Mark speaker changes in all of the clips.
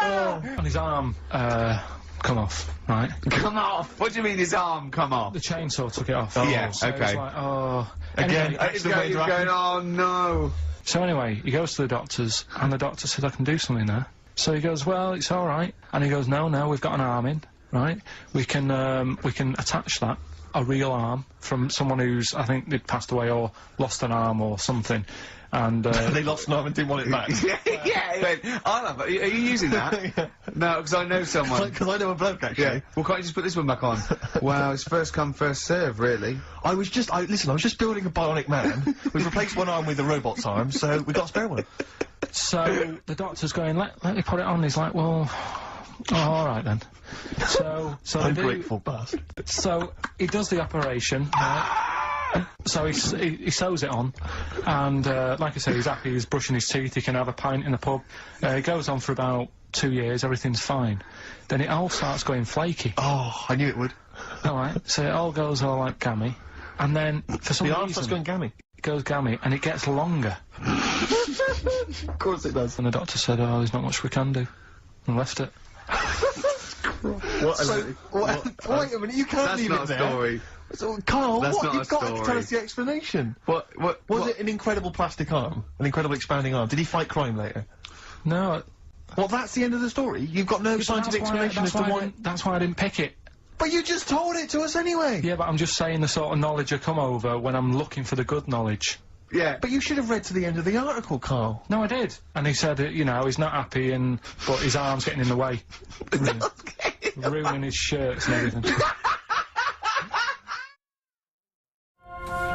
Speaker 1: And his arm, come off, right?
Speaker 2: Come off! What do you mean his arm come off?
Speaker 1: The chainsaw took it off.
Speaker 2: Oh, yeah,
Speaker 1: so
Speaker 2: okay.
Speaker 1: He's like, oh.
Speaker 2: Again,
Speaker 1: Anyway,
Speaker 2: he's going, oh no.
Speaker 1: so anyway, he goes to the doctors, and the doctor said, I can do something there. So he goes, well, it's all right. And he goes, no, we've got an arm in, right? We can attach that, a real arm, from someone who's, I think they'd passed away or lost an arm or something. And,
Speaker 3: they lost an arm and didn't want it back.
Speaker 2: Yeah, he went, I'll have it. Are you using that? No, because I know someone.
Speaker 3: Because I know a bloke, actually.
Speaker 2: Yeah. Well, can't you just put this one back on? Wow, it's first come, first serve, really.
Speaker 3: Listen, I was just building a bionic man. We've replaced one arm with a robot's arm, so we got a spare one.
Speaker 1: So the doctor's going, let me put it on. He's like, well, oh, all right then. So
Speaker 3: Ungrateful bastard.
Speaker 1: So he does the operation. Right? So he sews it on, and like I say, he's happy. He's brushing his teeth. He can have a pint in the pub. It goes on for about 2 years. Everything's fine. Then it all starts going flaky.
Speaker 3: Oh, I knew it would.
Speaker 1: All right. So it all goes all like gammy, and then for some
Speaker 3: the
Speaker 1: reason
Speaker 3: arm starts going gammy.
Speaker 1: it goes gammy, and it gets longer.
Speaker 3: Of course it does.
Speaker 1: And the doctor said, "Oh, there's not much we can do," and left it.
Speaker 3: Wait a minute, you can't leave it there.
Speaker 2: That's not a story.
Speaker 3: So, Carl,
Speaker 2: That's
Speaker 3: what?
Speaker 2: not
Speaker 3: You've
Speaker 2: a
Speaker 3: got to
Speaker 2: story.
Speaker 3: tell us the explanation. Was
Speaker 2: What?
Speaker 3: it an incredible plastic arm? An incredible expanding arm? Did he fight crime later?
Speaker 1: No.
Speaker 3: Well, that's the end of the story? You've got no scientific explanation as to why...
Speaker 1: That's why I didn't pick it.
Speaker 3: But you just told it to us anyway!
Speaker 1: Yeah, but I'm just saying the sort of knowledge I come over when I'm looking for the good knowledge.
Speaker 2: Yeah.
Speaker 3: But you should have read to the end of the article, Carl.
Speaker 1: No, I did. And he said, you know, he's not happy, but his arm's getting in the way. Ruining his shirts and everything.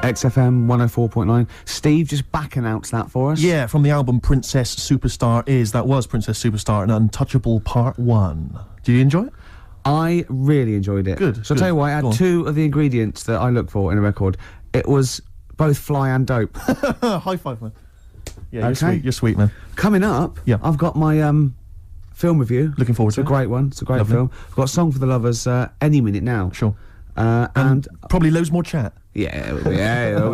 Speaker 4: XFM 104.9. Steve just back announced that for us.
Speaker 3: Yeah, from the album Princess Superstar That was Princess Superstar, an Untouchable Part 1. Did you enjoy it?
Speaker 4: I really enjoyed it.
Speaker 3: Good,
Speaker 4: So I'll tell you what, I had two of the ingredients that I look for in a record. It was both fly and dope.
Speaker 3: High five, man. Yeah,
Speaker 4: Okay.
Speaker 3: you're sweet, man.
Speaker 4: Coming up,
Speaker 3: Yeah.
Speaker 4: I've got my film review.
Speaker 3: Looking forward to
Speaker 4: It's
Speaker 3: it.
Speaker 4: a great one. It's a great
Speaker 3: Lovely.
Speaker 4: film. I've got a song for the lovers any minute now.
Speaker 3: Sure.
Speaker 4: And
Speaker 3: probably loads more chat.
Speaker 4: yeah,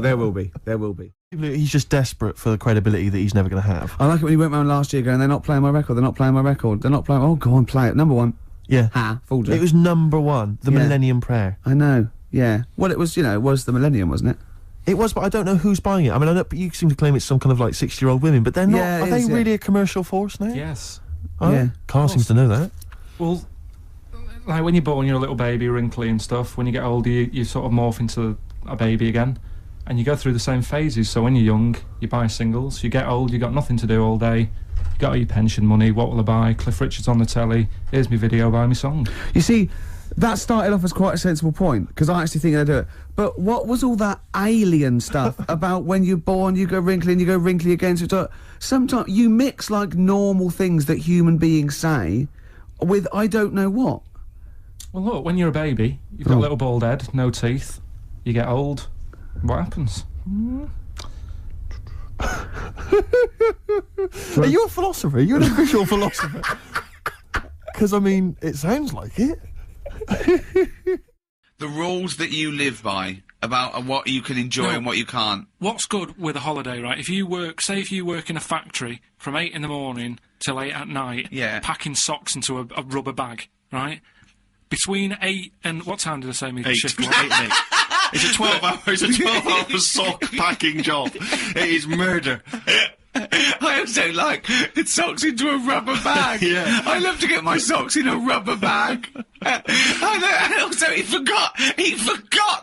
Speaker 4: there will be. There will be.
Speaker 3: He's just desperate for the credibility that he's never going to have.
Speaker 4: I like it when he went round last year going, they're not playing my record, they're not playing my record, they're not playing... Oh, go on, play it. Number one.
Speaker 3: Yeah.
Speaker 4: Ha, fooled you.
Speaker 3: It was #1, the
Speaker 4: Yeah.
Speaker 3: Millennium Prayer.
Speaker 4: I know, yeah. Well, it was, you know, it was the Millennium, wasn't it?
Speaker 3: It was, but I don't know who's buying it. I mean, I know you seem to claim it's some kind of like 60-year-old women, but they're not.
Speaker 4: Yeah,
Speaker 3: Are
Speaker 4: it
Speaker 3: they
Speaker 4: is, yeah.
Speaker 3: really a commercial force now?
Speaker 1: Yes.
Speaker 3: Oh,
Speaker 4: Yeah.
Speaker 3: Carl seems to know that.
Speaker 1: Well, like when you're born, you're a little baby, wrinkly and stuff. When you get older, you sort of morph into a baby again. And you go through the same phases. So when you're young, you buy singles. You get old, you got nothing to do all day. You got all your pension money. What will I buy? Cliff Richard's on the telly. Here's my video, buy me song.
Speaker 4: You see, that started off as quite a sensible point, because I actually think they do it. But what was all that alien stuff about when you're born, you go wrinkly and you go wrinkly again? So sometimes you mix, like, normal things that human beings say with I don't know what.
Speaker 1: Well, look, when you're a baby, you've got a little bald head, no teeth. You get old. What happens?
Speaker 3: Are you a philosopher? Are you an official philosopher? Because, I mean, it sounds like it.
Speaker 2: The rules that you live by about what you can enjoy and what you can't.
Speaker 1: What's good with a holiday, right? If you work in a factory from 8 in the morning till 8 at night,
Speaker 2: Yeah.
Speaker 1: packing socks into a rubber bag, right? Between 8 and... What time did I say my shift was?
Speaker 3: 8 minutes. It's a 12-hour sock packing job. It is murder.
Speaker 2: I also like socks into a rubber bag.
Speaker 3: Yeah.
Speaker 2: I love to get my socks in a rubber bag. And also, he forgot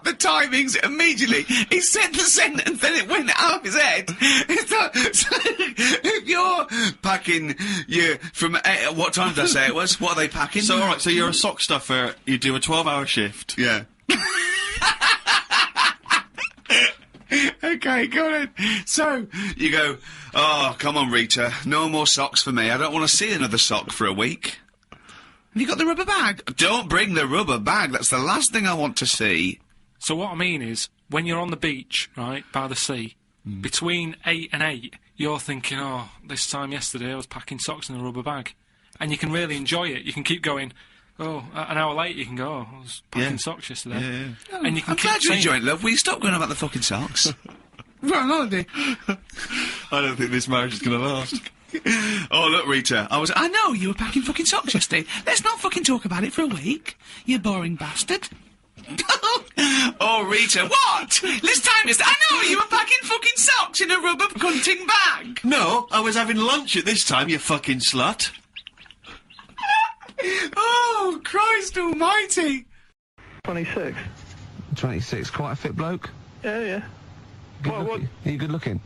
Speaker 2: the timings immediately. He said the sentence, then it went out of his head. So if you're packing, from 8, what time did I say it was? What are they packing?
Speaker 3: So, alright, so you're a sock stuffer, you do a 12-hour shift.
Speaker 2: Yeah. Okay, go on. So, you go, oh, come on, Rita, no more socks for me. I don't want to see another sock for a week. Have you got the rubber bag? Don't bring the rubber bag. That's the last thing I want to see.
Speaker 1: So what I mean is, when you're on the beach, right, by the sea, between 8 and 8, you're thinking, oh, this time yesterday I was packing socks in a rubber bag. And you can really enjoy it. You can keep going... Oh, an hour later you can go, oh, I was packing socks yesterday.
Speaker 2: Yeah.
Speaker 1: And you can
Speaker 2: I'm
Speaker 1: keep
Speaker 2: glad you're
Speaker 1: saying
Speaker 2: enjoying it, love. Will you stop going on about the fucking socks? We're on holiday.
Speaker 3: I don't think this marriage is going to last.
Speaker 2: Oh, look, Rita, I know you were packing fucking socks yesterday. Let's not fucking talk about it for a week. You boring bastard. Oh, Rita, what? This time I know you were packing fucking socks in a rubber cunting bag.
Speaker 5: No, I was having lunch at this time, you fucking slut.
Speaker 2: Oh, Christ almighty.
Speaker 6: 26.
Speaker 4: 26, quite a fit bloke.
Speaker 6: Yeah.
Speaker 4: Good
Speaker 6: What-
Speaker 4: looking. Are you good looking?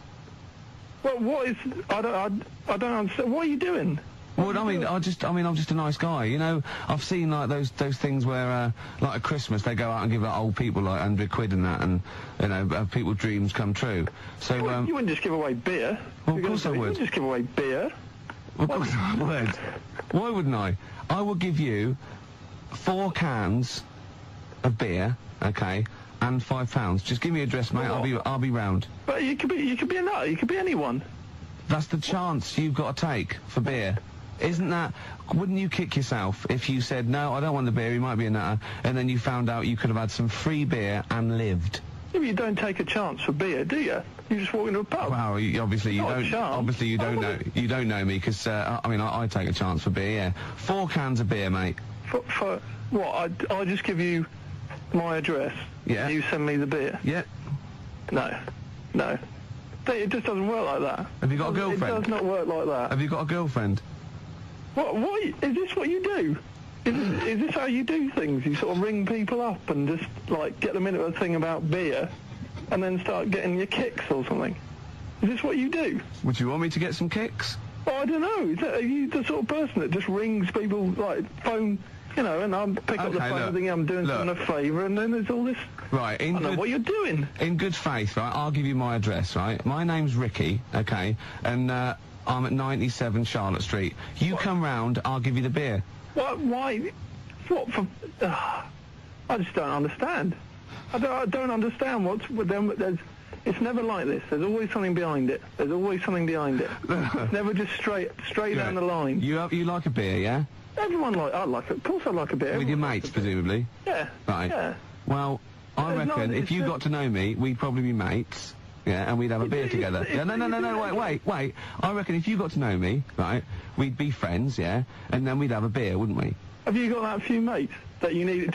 Speaker 6: Well, what is... I don't understand. What are you doing?
Speaker 4: Well, I'm just a nice guy, you know. I've seen like those things where, like at Christmas, they go out and give like, old people like £100 and that, and you know, have people's dreams come true. So,
Speaker 6: You wouldn't just give away beer.
Speaker 4: Well, of course I
Speaker 6: You
Speaker 4: would.
Speaker 6: wouldn't just give away beer.
Speaker 4: Of course I would. Why wouldn't I? I will give you 4 cans of beer, okay, and £5. Just give me your address, mate. I'll be round.
Speaker 6: But you could be a nut. You could be anyone.
Speaker 4: That's the chance you've got to take for beer. Isn't that... Wouldn't you kick yourself if you said, no, I don't want the beer, he might be a nutter, and then you found out you could have had some free beer and lived?
Speaker 6: Yeah, but you don't take a chance for beer, do you? You just walk into a pub.
Speaker 4: Wow, obviously you
Speaker 6: Not a
Speaker 4: don't...
Speaker 6: chance.
Speaker 4: Obviously you don't know... You don't know me, because, I take a chance for beer, yeah. 4 cans of beer, mate.
Speaker 6: For what? I just give you my address.
Speaker 4: Yeah.
Speaker 6: You send me the beer.
Speaker 4: Yeah.
Speaker 6: No. It just doesn't work like that.
Speaker 4: Have you got a
Speaker 6: It
Speaker 4: girlfriend?
Speaker 6: does not work like that.
Speaker 4: Have you got a girlfriend?
Speaker 6: What? Is this what you do? Is this how you do things? You sort of ring people up and just, like, get them into a thing about beer and then start getting your kicks or something? Is this what you do?
Speaker 4: Would you want me to get some kicks?
Speaker 6: Well, I don't know. Are you the sort of person that just rings people, like, phone, you know, and I pick up the
Speaker 4: Okay,
Speaker 6: phone
Speaker 4: look,
Speaker 6: and think I'm doing someone a favour, and then there's all this...
Speaker 4: Right,
Speaker 6: I don't know what you're doing.
Speaker 4: in good faith, right, I'll give you my address, right? My name's Ricky, okay, and I'm at 97 Charlotte Street. You come round, I'll give you the beer.
Speaker 6: What? Why? What for? I just don't understand. I don't understand what's with them. It's never like this. There's always something behind it. It's never just straight down the line.
Speaker 4: You like a beer, yeah?
Speaker 6: Everyone I like it. Of course I like a bit.
Speaker 4: With your
Speaker 6: Everyone
Speaker 4: mates,
Speaker 6: likes a bit.
Speaker 4: presumably?
Speaker 6: Yeah.
Speaker 4: Right.
Speaker 6: Yeah.
Speaker 4: Well, I
Speaker 6: There's
Speaker 4: reckon
Speaker 6: not-
Speaker 4: if you
Speaker 6: it's
Speaker 4: got to know me, we'd probably be mates. Yeah, and we'd have a beer together. Yeah, no, wait. I reckon if you got to know me, right, we'd be friends, yeah, and then we'd have a beer, wouldn't we?
Speaker 6: Have you got that few mates that you need?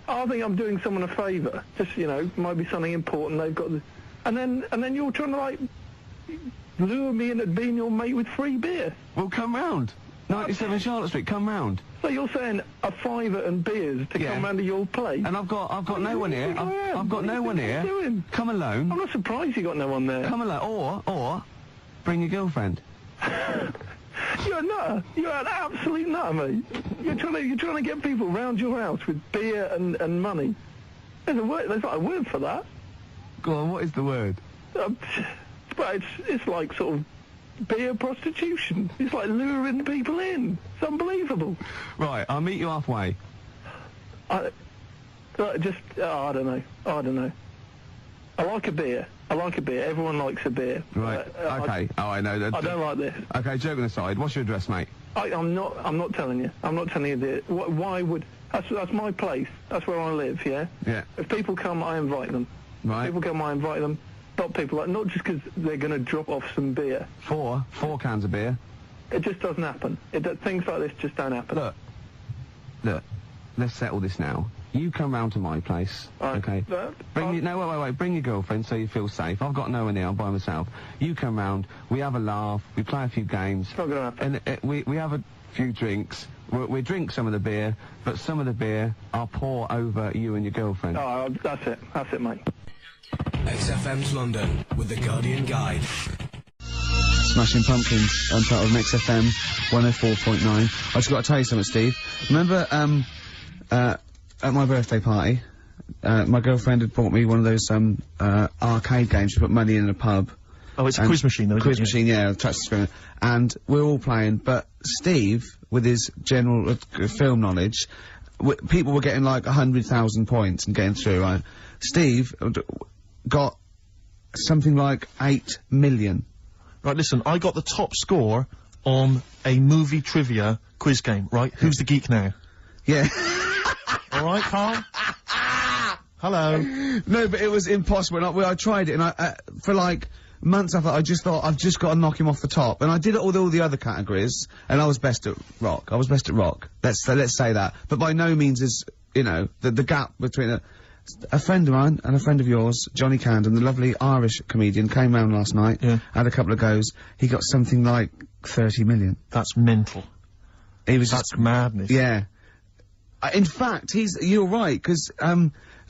Speaker 6: I think I'm doing someone a favour. Just, you know, might be something important. They've got, and then you're trying to like lure me into being your mate with free beer.
Speaker 4: Well, come round. 97 Charlotte Street, come round.
Speaker 6: So you're saying a fiver and beers to
Speaker 4: Yeah.
Speaker 6: come round to your place?
Speaker 4: And I've got no one here. I've got no one here.
Speaker 6: Doing?
Speaker 4: Come alone.
Speaker 6: I'm not surprised you got no one there.
Speaker 4: Come alone. Or bring your girlfriend.
Speaker 6: You're a nutter. You're an absolute nutter, mate. You're trying to get people round your house with beer and money. There's like a word for that.
Speaker 4: Go on, what is the word?
Speaker 6: But it's like sort of beer prostitution. It's like luring people in. It's unbelievable.
Speaker 4: Right, I'll meet you halfway.
Speaker 6: I don't know. I like a beer. Everyone likes a beer.
Speaker 4: Right, okay. I know that.
Speaker 6: I don't like this.
Speaker 4: Okay, joking aside, what's your address, mate?
Speaker 6: I'm not telling you. I'm not telling you this. Why would... That's my place. That's where I live, yeah?
Speaker 4: Yeah.
Speaker 6: If people come, I invite them.
Speaker 4: Right.
Speaker 6: People come, I invite them. Not people not just because they're going to drop off some beer.
Speaker 4: 4 cans of beer.
Speaker 6: It just doesn't happen. Things like this just don't happen.
Speaker 4: Look, let's settle this now. You come round to my place,
Speaker 6: Right.
Speaker 4: okay? Wait. Bring your girlfriend so you feel safe. I've got no one here. I'm by myself. You come round. We have a laugh. We play a few games.
Speaker 6: It's not going to happen.
Speaker 4: And we have a few drinks. We drink some of the beer, but some of the beer I'll pour over you and your girlfriend.
Speaker 6: Oh, that's it, mate.
Speaker 7: XFM's London with the Guardian Guide.
Speaker 4: Smashing Pumpkins on top of Mix FM 104.9. I just got to tell you something, Steve. Remember, at my birthday party, my girlfriend had bought me one of those, arcade games. You put money in a pub.
Speaker 3: Oh, it's a quiz machine, though, isn't
Speaker 4: Quiz
Speaker 3: it?
Speaker 4: machine, yeah, touch the screen. And we're all playing, but Steve, with his general film knowledge, people were getting like 100,000 points and getting through, right? Steve got something like 8 million.
Speaker 3: Right, listen, I got the top score on a movie trivia quiz game, right? Who's the geek now?
Speaker 4: Yeah.
Speaker 3: All right, Carl? Hello.
Speaker 4: No, but it was impossible. And I tried it, and for like months after, I just thought, I've just got to knock him off the top. And I did it with all the other categories, and I was best at rock. I was best at rock. Let's say that. But by no means is, you know, the gap between a friend of mine and a friend of yours, Johnny Camden, the lovely Irish comedian, came round last night, had a couple of goes. He got something like 30 million.
Speaker 3: That's mental. That's madness.
Speaker 4: Yeah. In fact, you're right, because,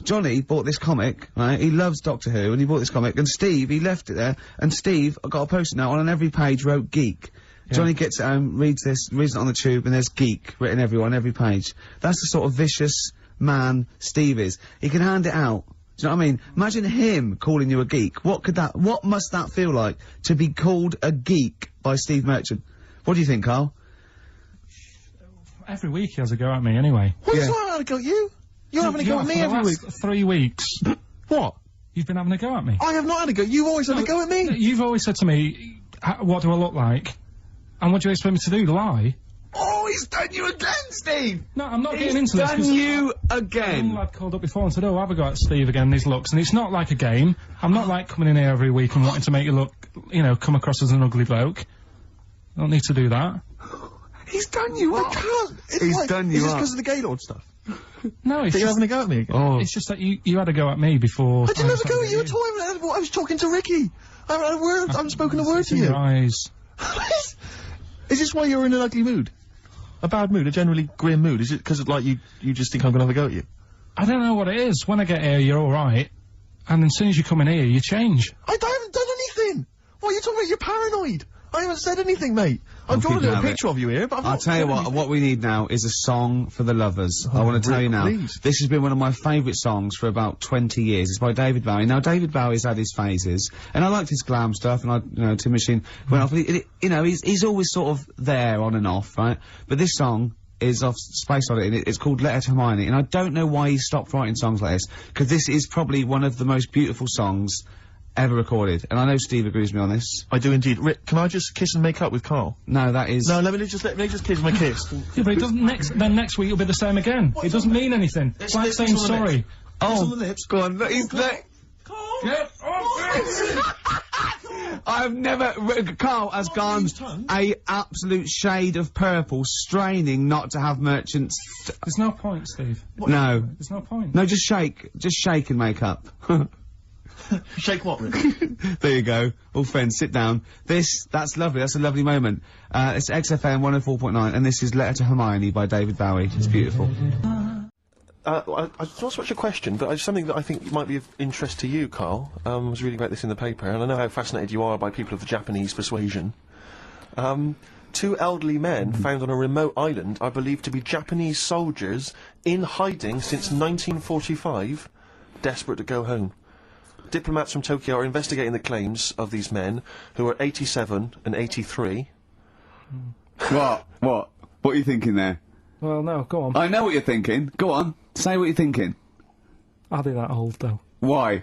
Speaker 4: Johnny bought this comic, right? He loves Doctor Who, and he bought this comic, and Steve, he left it there, and Steve got a post-it note on every page wrote geek. Yeah. Johnny gets it home, reads it on the tube, and there's geek written everywhere on every page. That's the sort of vicious man Steve is. He can hand it out. Do you know what I mean? Imagine him calling you a geek. What must that feel like, to be called a geek by Steve Merchant? What do you think, Carl?
Speaker 1: Every week he has a go at me, anyway.
Speaker 3: What's having a go at you? You're having a go at me every week.
Speaker 1: 3 weeks.
Speaker 3: What?
Speaker 1: You've been having a go at me.
Speaker 3: I have not had a go. You've always had a go at me.
Speaker 1: You've always said to me, what do I look like? And what do you expect me to do, lie?
Speaker 4: Oh, he's done you again, Steve!
Speaker 1: No, I'm not getting into this.
Speaker 4: He's done you again!
Speaker 1: A lad called up before and said, oh, have a go at Steve again, these looks. And it's not like a game. I'm not like coming in here every week and wanting to make you look, you know, come across as an ugly bloke. I don't need to do that.
Speaker 4: He's done you up!
Speaker 3: I can't!
Speaker 4: He's done you up.
Speaker 3: Is this because of the Gaylord stuff?
Speaker 1: No, it's
Speaker 3: you're having a go at me again?
Speaker 4: Oh.
Speaker 1: It's just that you had a go at me before.
Speaker 3: I didn't have a go at you at all. I was talking to Ricky. I haven't spoken a word to you.
Speaker 1: Your eyes.
Speaker 3: Is this why you're in an ugly mood? A bad mood? A generally grim mood? Is it because, like, you just think I'm gonna have a go at you?
Speaker 1: I don't know what it is. When I get here, you're alright. And as soon as you come in here, you change.
Speaker 3: I haven't done anything! What are you talking about? You're paranoid! I haven't said anything, mate. I've drawn a little picture of you here, but
Speaker 4: I'll tell you what we need now is a song for the lovers. I want to tell you now.
Speaker 3: Please.
Speaker 4: This has been one of my favourite songs for about 20 years. It's by David Bowie. Now, David Bowie's had his phases, and I liked his glam stuff, and Tin Machine went off. You know, he's always sort of there, on and off, right? But this song is off Space Oddity, and it's called Letter to Hermione, and I don't know why he stopped writing songs like this, because this is probably one of the most beautiful songs ever recorded, and I know Steve agrees with me on this.
Speaker 3: I do indeed. Rick, can I just kiss and make up with Carl?
Speaker 4: No, that is...
Speaker 3: No, let me just kiss my kiss.
Speaker 1: Yeah, but it doesn't next week it'll be the same again. It doesn't mean anything. It's like saying sorry.
Speaker 3: Oh, on the lips.
Speaker 4: Go on, he's there.
Speaker 1: Get off
Speaker 4: I've never... Carl has gone a absolute shade of purple, straining not to have Merchant's...
Speaker 1: There's no point, Steve.
Speaker 4: No.
Speaker 1: There's no point.
Speaker 4: No, just shake and make up.
Speaker 3: Shake what, Rick?
Speaker 4: There you go. All friends, sit down. That's lovely. That's a lovely moment. It's XFM 104.9, and this is Letter to Hermione by David Bowie. It's beautiful.
Speaker 8: It's not so much a question, but it's something that I think might be of interest to you, Carl. I was reading about this in the paper, and I know how fascinated you are by people of the Japanese persuasion. 2 elderly men found on a remote island are believed to be Japanese soldiers in hiding since 1945, desperate to go home. Diplomats from Tokyo are investigating the claims of these men, who are 87 and 83.
Speaker 4: What? What are you thinking there?
Speaker 1: Well, no, go on.
Speaker 4: I know what you're thinking. Go on. Say what you're thinking.
Speaker 1: I'll be that old, though.
Speaker 4: Why?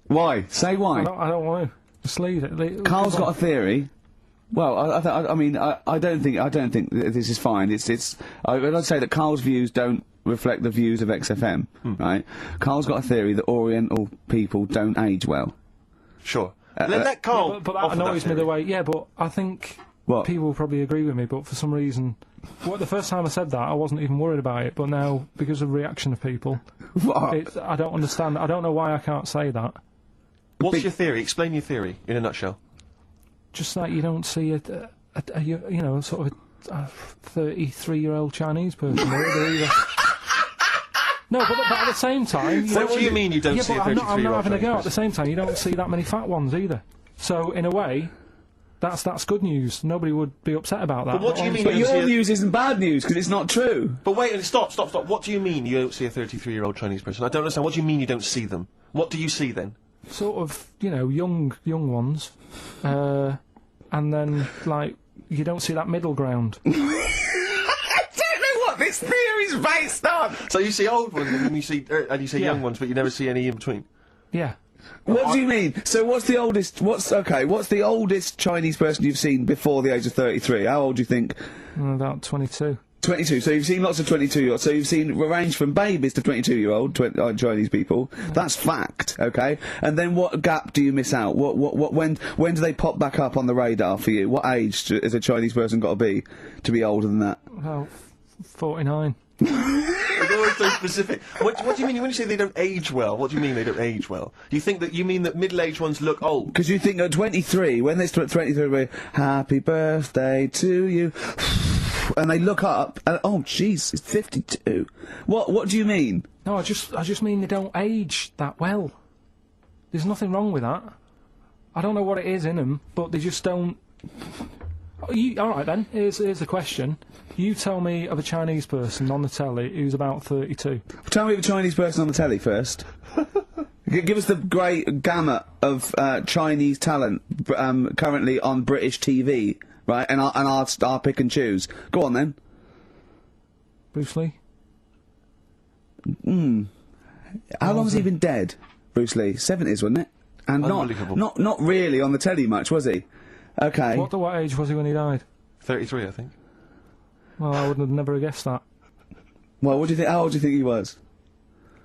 Speaker 4: Why? Say why.
Speaker 1: I don't want to. Just leave it.
Speaker 4: Carl's got a theory. Well, I mean, I don't think this is fine. I'd say that Carl's views don't reflect the views of XFM, right? Carl's got a theory that Oriental people don't age well.
Speaker 8: Sure. Let Carl...
Speaker 1: but that annoys me the way... Yeah, but I think people will probably agree with me, but for some reason... the first time I said that, I wasn't even worried about it, but now, because of reaction of people... I don't understand. I don't know why I can't say that.
Speaker 8: What's your theory? Explain your theory, in a nutshell.
Speaker 1: Just that you don't see you know, sort of a 33-year-old Chinese person. They're either... No, but at the same time...
Speaker 8: What do you mean you don't see a 33-year-old Chinese person?
Speaker 1: I'm not having a go. At the same time, you don't see that many fat ones either. So, in a way, that's good news. Nobody would be upset about that.
Speaker 8: But what do you mean
Speaker 4: But your news isn't bad news, because it's not true.
Speaker 8: But wait, stop. What do you mean you don't see a 33-year-old Chinese person? I don't understand. What do you mean you don't see them? What do you see then?
Speaker 1: Sort of, you know, young ones. And then, like, you don't see that middle ground.
Speaker 2: This theory's based on.
Speaker 8: So you see old ones and you see young ones, but you never see any in between.
Speaker 1: Yeah.
Speaker 4: What do you mean? So what's the oldest Chinese person you've seen before the age of 33? How old do you think?
Speaker 1: About 22.
Speaker 4: 22. So you've seen lots of 22-year-olds. So you've seen range from babies to 22-year-old Chinese people. That's fact, okay? And then what gap do you miss out? When do they pop back up on the radar for you? What age is a Chinese person got to be older than that?
Speaker 1: Well, 49.
Speaker 8: It's always so specific. What do you mean when you say they don't age well? What do you mean they don't age well? You mean that middle-aged ones look old?
Speaker 4: Because you think at 23, when they start 23, we're, happy birthday to you, and they look up, and, oh, jeez, it's 52. What do you mean?
Speaker 1: No, I just mean they don't age that well. There's nothing wrong with that. I don't know what it is in them, but they just don't... Alright then, here's a question. You tell me of a Chinese person on the telly who's about 32.
Speaker 4: Tell me of a Chinese person on the telly first. Give us the great gamut of Chinese talent currently on British TV, right? And I'll pick and choose. Go on then.
Speaker 1: Bruce Lee?
Speaker 4: How long has he been dead, Bruce Lee? 70s, wasn't it? And not really on the telly much, was he? Okay.
Speaker 1: What age was he when he died?
Speaker 8: 33, I think.
Speaker 1: Well, I would have never guessed that.
Speaker 4: Well, what do you think? How old do you think he was?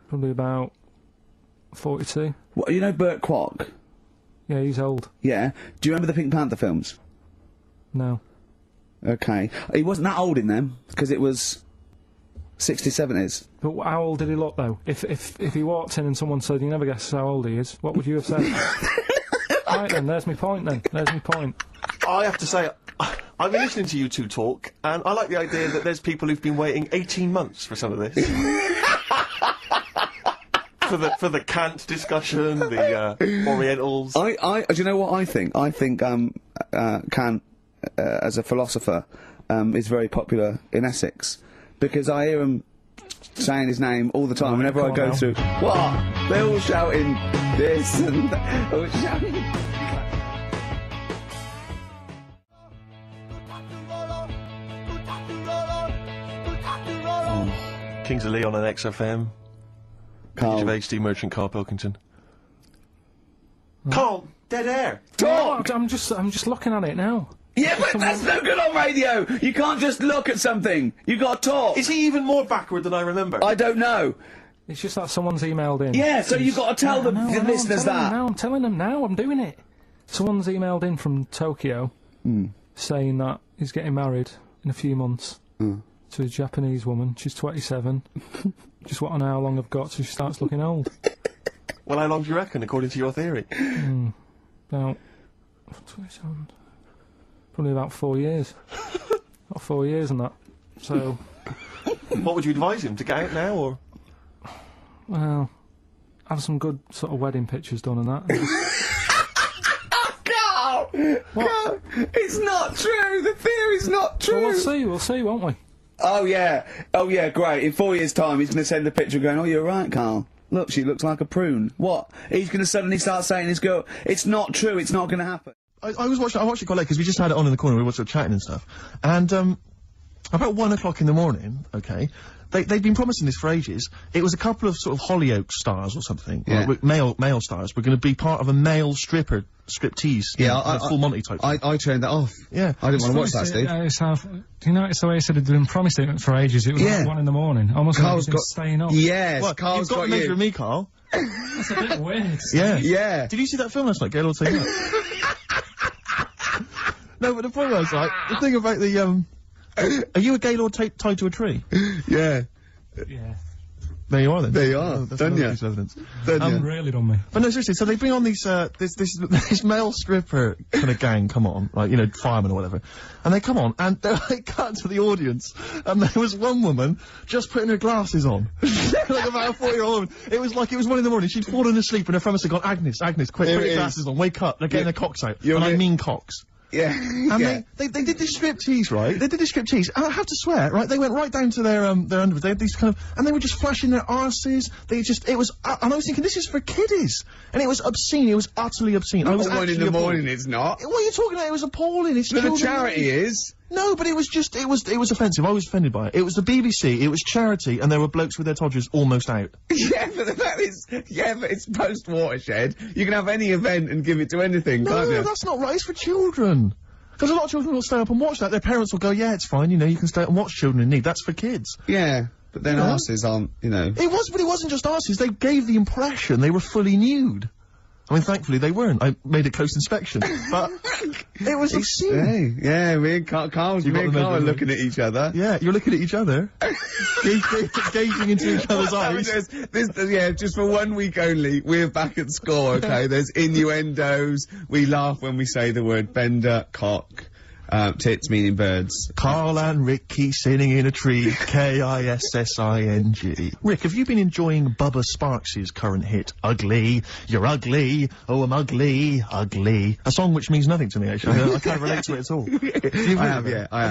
Speaker 1: Probably about 42.
Speaker 4: What, you know Burt Kwok?
Speaker 1: Yeah, he's old.
Speaker 4: Yeah. Do you remember the Pink Panther films?
Speaker 1: No.
Speaker 4: Okay. He wasn't that old in them, because it was 60s, 70s.
Speaker 1: But how old did he look, though? If he walked in and someone said, you never guess how old he is, what would you have said? Right then, there's my point then. There's my point.
Speaker 8: I have to say, I've been listening to you two talk, and I like the idea that there's people who've been waiting 18 months for some of this. for the Kant discussion, the Orientals.
Speaker 4: Do you know what I think? I think Kant, as a philosopher, is very popular in Essex, because I hear him saying his name all the time whenever I go through. What? They're all shouting this and that. All shouting.
Speaker 8: Kings of Leon on XFM.
Speaker 4: Karl.
Speaker 8: Gervais, Steve Merchant, Karl Pilkington. Karl, dead air.
Speaker 4: Talk!
Speaker 1: I'm just looking at it now.
Speaker 4: Yeah, but that's no good on radio! You can't just look at something! You gotta talk!
Speaker 8: Is he even more backward than I remember?
Speaker 4: I don't know.
Speaker 1: It's just that someone's emailed in.
Speaker 4: Yeah, so you've got to tell the listeners that.
Speaker 1: I'm telling them now, I'm doing it. Someone's emailed in from Tokyo saying that he's getting married in a few months to a Japanese woman. She's 27. Just want to know how long I've got so she starts looking old.
Speaker 8: Well, how long do you reckon, according to your theory?
Speaker 1: About 27. Probably about 4 years. About 4 years and that. So...
Speaker 8: What would you advise him, to get out now, or...?
Speaker 1: Well... Have some good sort of wedding pictures done and that.
Speaker 4: Carl! Carl! It's not true! The theory's not true!
Speaker 1: Well, we'll see, won't we?
Speaker 4: Oh yeah, great. In 4 years' time, he's going to send a picture going, oh, you're right, Carl. Look, she looks like a prune. What? He's going to suddenly start saying his girl... It's not true, it's not going to happen.
Speaker 3: I watched it quite late, because we just had it on in the corner, we were sort of chatting and stuff. And, about 1 o'clock in the morning, okay, they'd been promising this for ages. It was a couple of sort of Hollyoaks stars or something.
Speaker 4: Yeah.
Speaker 3: Like, male stars were going to be part of a male striptease.
Speaker 4: Yeah,
Speaker 3: full Monty type.
Speaker 4: I turned that off.
Speaker 3: Yeah.
Speaker 4: I didn't want to watch that, Steve.
Speaker 1: Do you notice the way he said it'd been promised it for ages? It was like 1 in the morning. Almost
Speaker 4: Carl's
Speaker 1: like he's been staying up.
Speaker 4: Yes,
Speaker 3: What,
Speaker 4: Carl's
Speaker 3: you've got to measure me, Carl.
Speaker 1: That's a bit weird.
Speaker 3: Yeah.
Speaker 4: Yeah.
Speaker 3: Did you see that film last night, Gaylord Taylor? No, but the point was, like, the thing about the, are you a Gaylord tied to a tree?
Speaker 4: Yeah.
Speaker 1: Yeah.
Speaker 3: There you are then.
Speaker 4: There you are.
Speaker 3: That's
Speaker 4: Done
Speaker 3: another
Speaker 4: ya?
Speaker 3: piece of evidence.
Speaker 1: Really done me.
Speaker 3: But no, seriously, so they bring on these, this male stripper kind of gang come on, like, you know, firemen or whatever. And they come on, and they cut to the audience, and there was one woman just putting her glasses on. Like about a 40-year-old woman. It was 1 in the morning, she'd fallen asleep, and her pharmacist had gone, Agnes, quick, put your glasses on, wake up, they're getting their cocks out. And I mean cocks.
Speaker 4: Yeah.
Speaker 3: And they did this striptease, right? They did this striptease, and I have to swear, right, they went right down to their underwear, they had these kind of, and they were just flashing their arses, it was, and I was thinking, this is for kiddies! And it was obscene, it was utterly obscene. I was
Speaker 4: 1 in the morning, it's not.
Speaker 3: What are you talking about? It was appalling, it's
Speaker 4: But the
Speaker 3: children.
Speaker 4: charity is.
Speaker 3: No, but it was just, it was offensive, I was offended by it. It was the BBC, it was charity, and there were blokes with their todgers almost out.
Speaker 4: Yeah, but the fact is, but it's post-watershed. You can have any event and give it to anything, can't
Speaker 3: No,
Speaker 4: you?
Speaker 3: that's not right, it's for children. Because a lot of children will stay up and watch that. Their parents will go, yeah, it's fine, you know, you can stay up and watch Children in Need. That's for kids.
Speaker 4: Yeah, but then arses aren't, you know.
Speaker 3: It was, but it wasn't just arses. They gave the impression they were fully nude. I mean, thankfully they weren't. I made a close inspection. But it was obscene.
Speaker 4: Yeah, me and Carl are looking at each other.
Speaker 3: Yeah, you're looking at each other. Gazing into each other's eyes.
Speaker 4: Yeah, just for 1 week only, we're back at score, okay? There's innuendos. We laugh when we say the word bender, cock, tits meaning birds.
Speaker 3: Carl and Ricky sitting in a tree. Kissing. Rick, have you been enjoying Bubba Sparks' current hit, Ugly? You're ugly. Oh, I'm ugly. Ugly. A song which means nothing to me, actually. I can't relate to it at all.
Speaker 4: I have.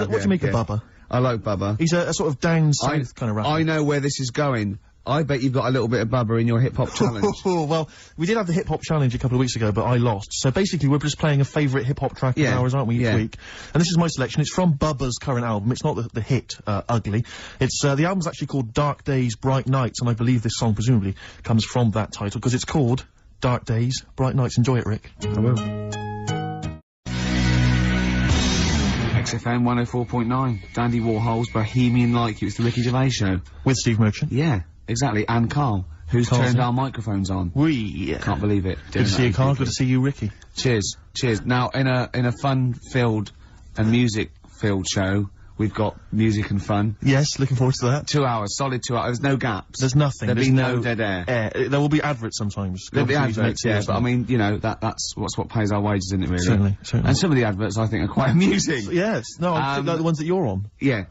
Speaker 3: What do you make of Bubba?
Speaker 4: I like Bubba.
Speaker 3: He's a sort of down south kind of rapper.
Speaker 4: I know where this is going. I bet you've got a little bit of Bubba in your hip-hop challenge.
Speaker 3: Well, we did have the hip-hop challenge a couple of weeks ago, but I lost. So basically, we're just playing a favourite hip-hop track of ours, aren't we, each week? And this is my selection. It's from Bubba's current album. It's not the hit, Ugly. It's, the album's actually called Dark Days, Bright Nights, and I believe this song presumably comes from that title, because it's called Dark Days, Bright Nights. Enjoy it, Rick.
Speaker 4: I will. XFM 104.9, Dandy Warhol's Bohemian Like You. It's the Ricky Gervais Show.
Speaker 3: With Steve Merchant.
Speaker 4: Yeah, exactly. And Carl, who's turned our microphones on. Can't believe it.
Speaker 3: Good to see you, Carl. Good to see you, Ricky.
Speaker 4: Cheers. Cheers. Now, in a fun-filled and music-filled show, we've got music and fun.
Speaker 3: Yes, looking forward to that.
Speaker 4: 2 hours, solid 2 hours. There's no gaps.
Speaker 3: There's nothing.
Speaker 4: There'll be no dead air.
Speaker 3: There will be adverts sometimes.
Speaker 4: There'll be adverts, yeah, but I mean, you know, that's what pays our wages, isn't it, really?
Speaker 3: Certainly.
Speaker 4: And some of the adverts I think are quite amusing.
Speaker 3: Yes. No, I think like the ones that you're on.
Speaker 4: Yeah.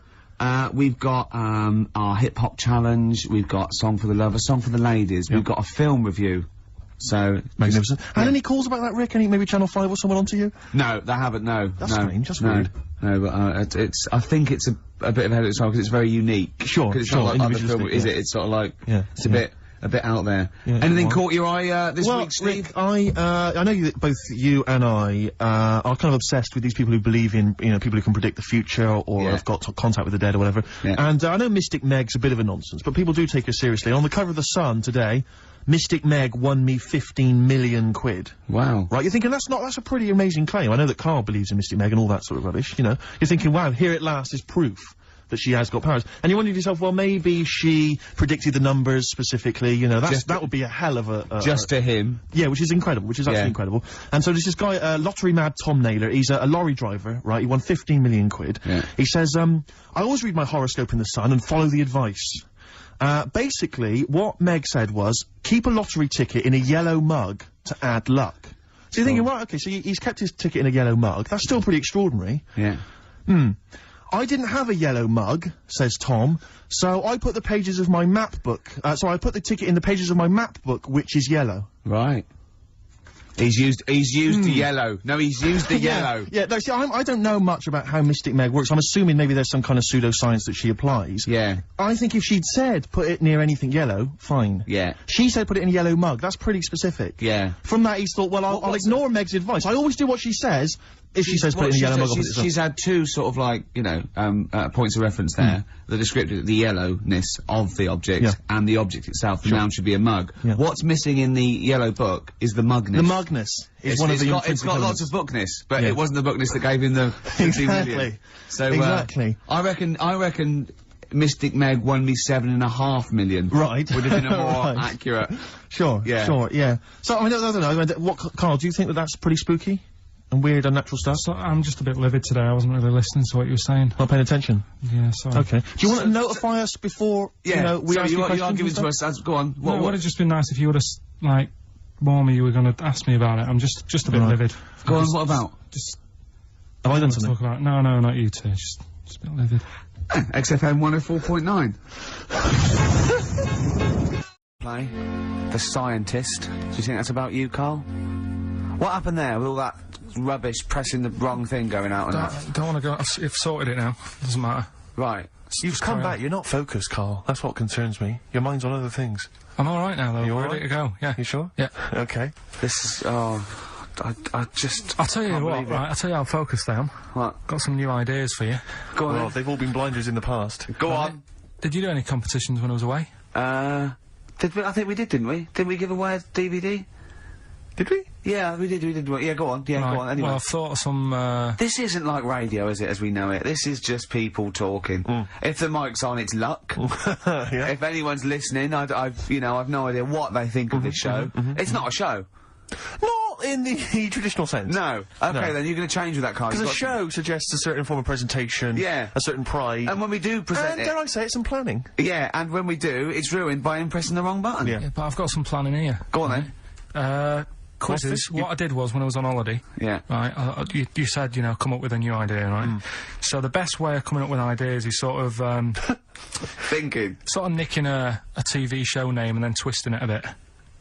Speaker 4: We've got, our hip-hop challenge, we've got Song for the Lover, Song for the Ladies, we've got a film review. So
Speaker 3: magnificent. And any calls about that, Rick? Any maybe Channel 5 or someone onto you?
Speaker 4: No, they haven't. No,
Speaker 3: that's strange. That's weird.
Speaker 4: No, but I think it's a bit ahead of its time because it's very unique.
Speaker 3: Sure,
Speaker 4: because it's not like other film, is it? It's sort of like it's a bit out there. Yeah, anything caught your eye this week, Steve?
Speaker 3: Rick, I know that both you and I are kind of obsessed with these people who believe in, you know, people who can predict the future or have got contact with the dead or whatever. Yeah. And I know Mystic Meg's a bit of a nonsense, but people do take her seriously. On the cover of the Sun today, Mystic Meg won me 15 million quid.
Speaker 4: Wow.
Speaker 3: Right, you're thinking that's a pretty amazing claim. I know that Carl believes in Mystic Meg and all that sort of rubbish, you know. You're thinking, wow, here at last is proof that she has got powers. And you wonder to yourself, well, maybe she predicted the numbers specifically, you know, that would be a hell of a...
Speaker 4: just to him.
Speaker 3: Yeah, which is incredible, which is absolutely incredible. And so there's this guy, lottery mad Tom Naylor, he's a lorry driver, right, he won 15 million quid. Yeah. He says, I always read my horoscope in the Sun and follow the advice. Basically, what Meg said was, keep a lottery ticket in a yellow mug to add luck. So you're thinking, right, okay, so he's kept his ticket in a yellow mug. That's still pretty extraordinary.
Speaker 4: Yeah.
Speaker 3: I didn't have a yellow mug, says Tom, so I put the pages of my map book, so I put the ticket in the pages of my map book, which is yellow.
Speaker 4: Right. He's used the yellow. No, he's used the yellow.
Speaker 3: Yeah, no, see, I don't know much about how Mystic Meg works. I'm assuming maybe there's some kind of pseudoscience that she applies.
Speaker 4: Yeah.
Speaker 3: I think if she'd said, put it near anything yellow, fine.
Speaker 4: Yeah.
Speaker 3: She said put it in a yellow mug. That's pretty specific.
Speaker 4: Yeah.
Speaker 3: From that, he's thought, well, I'll ignore Meg's advice. I always do what she says. If she says put it in a yellow mug,
Speaker 4: she's had two sort of like, you know, points of reference there. The descriptive, the yellowness of the object, and the object itself. The noun should be a mug. Yeah. What's missing in the yellow book is the mugness.
Speaker 3: The mugness is one of the
Speaker 4: It's got lots of bookness, but it wasn't the bookness that gave him the 15 million. So,
Speaker 3: exactly.
Speaker 4: I reckon Mystic Meg won me 7.5 million.
Speaker 3: Right.
Speaker 4: Would have been a more accurate.
Speaker 3: Sure, yeah. So, I don't know, Carl, do you think that that's pretty spooky? And weird, unnatural stuff?
Speaker 1: So, I'm just a bit livid today. I wasn't really listening to what you were saying.
Speaker 3: Not paying attention?
Speaker 1: Yeah, sorry.
Speaker 3: Okay. Do you want to notify us before, you know, we ask you questions?
Speaker 4: You are giving to us, go on.
Speaker 1: What would have just been nice if you would have, like, warned me you were going to ask me about it. I'm just a bit livid.
Speaker 4: Go on, what about?
Speaker 3: Have I done something?
Speaker 1: Talk about no, not you two. Just a bit livid.
Speaker 4: XFM 104.9. Play The Scientist. Do you think that's about you, Carl? What happened there with all that rubbish pressing the wrong thing going out and that?
Speaker 1: Don't want to go. You've sorted it now. Doesn't matter.
Speaker 4: Right.
Speaker 3: You've come back. You're not focused, Carl. That's what concerns me. Your mind's on other things.
Speaker 1: I'm all right now, though.
Speaker 3: You're
Speaker 1: ready to go. Yeah.
Speaker 3: You sure?
Speaker 1: Yeah.
Speaker 3: Okay.
Speaker 4: This is. I just.
Speaker 1: I'll tell you what. Right. I'll tell you how focused I am.
Speaker 4: What?
Speaker 1: Got some new ideas for you.
Speaker 4: Go on.
Speaker 3: Well, they've all been blinders in the past.
Speaker 4: Go on.
Speaker 1: Did you do any competitions when I was away?
Speaker 4: Did we? I think we did, didn't we? Didn't we give away a DVD?
Speaker 8: Did we?
Speaker 4: Yeah, we did. Yeah, go on. Yeah,
Speaker 1: Right,
Speaker 4: go on. Anyway.
Speaker 1: Well, I've thought of some,
Speaker 4: This isn't like radio, is it, as we know it? This is just people talking. If the mic's on, it's luck.
Speaker 8: Yeah.
Speaker 4: If anyone's listening, I've no idea what they think of this show. It's not a show.
Speaker 8: Not in the traditional sense.
Speaker 4: No. Okay, then you're going to change with that, Carl.
Speaker 8: Because a
Speaker 4: You've got
Speaker 8: show suggests a certain form of presentation.
Speaker 4: Yeah.
Speaker 8: A certain pride.
Speaker 4: And when we do present
Speaker 8: and
Speaker 4: it...
Speaker 8: dare I say it, some planning.
Speaker 4: Yeah, and when we do, it's ruined by him pressing the wrong button.
Speaker 8: Yeah.
Speaker 1: yeah, but I've got some planning here.
Speaker 4: Go on, then.
Speaker 1: Quizzes. What I did was, when I was on holiday,
Speaker 4: Yeah.
Speaker 1: right, you said, you know, come up with a new idea, right? So the best way of coming up with ideas is sort of,
Speaker 4: Thinking.
Speaker 1: sort of nicking a TV show name and then twisting it a bit.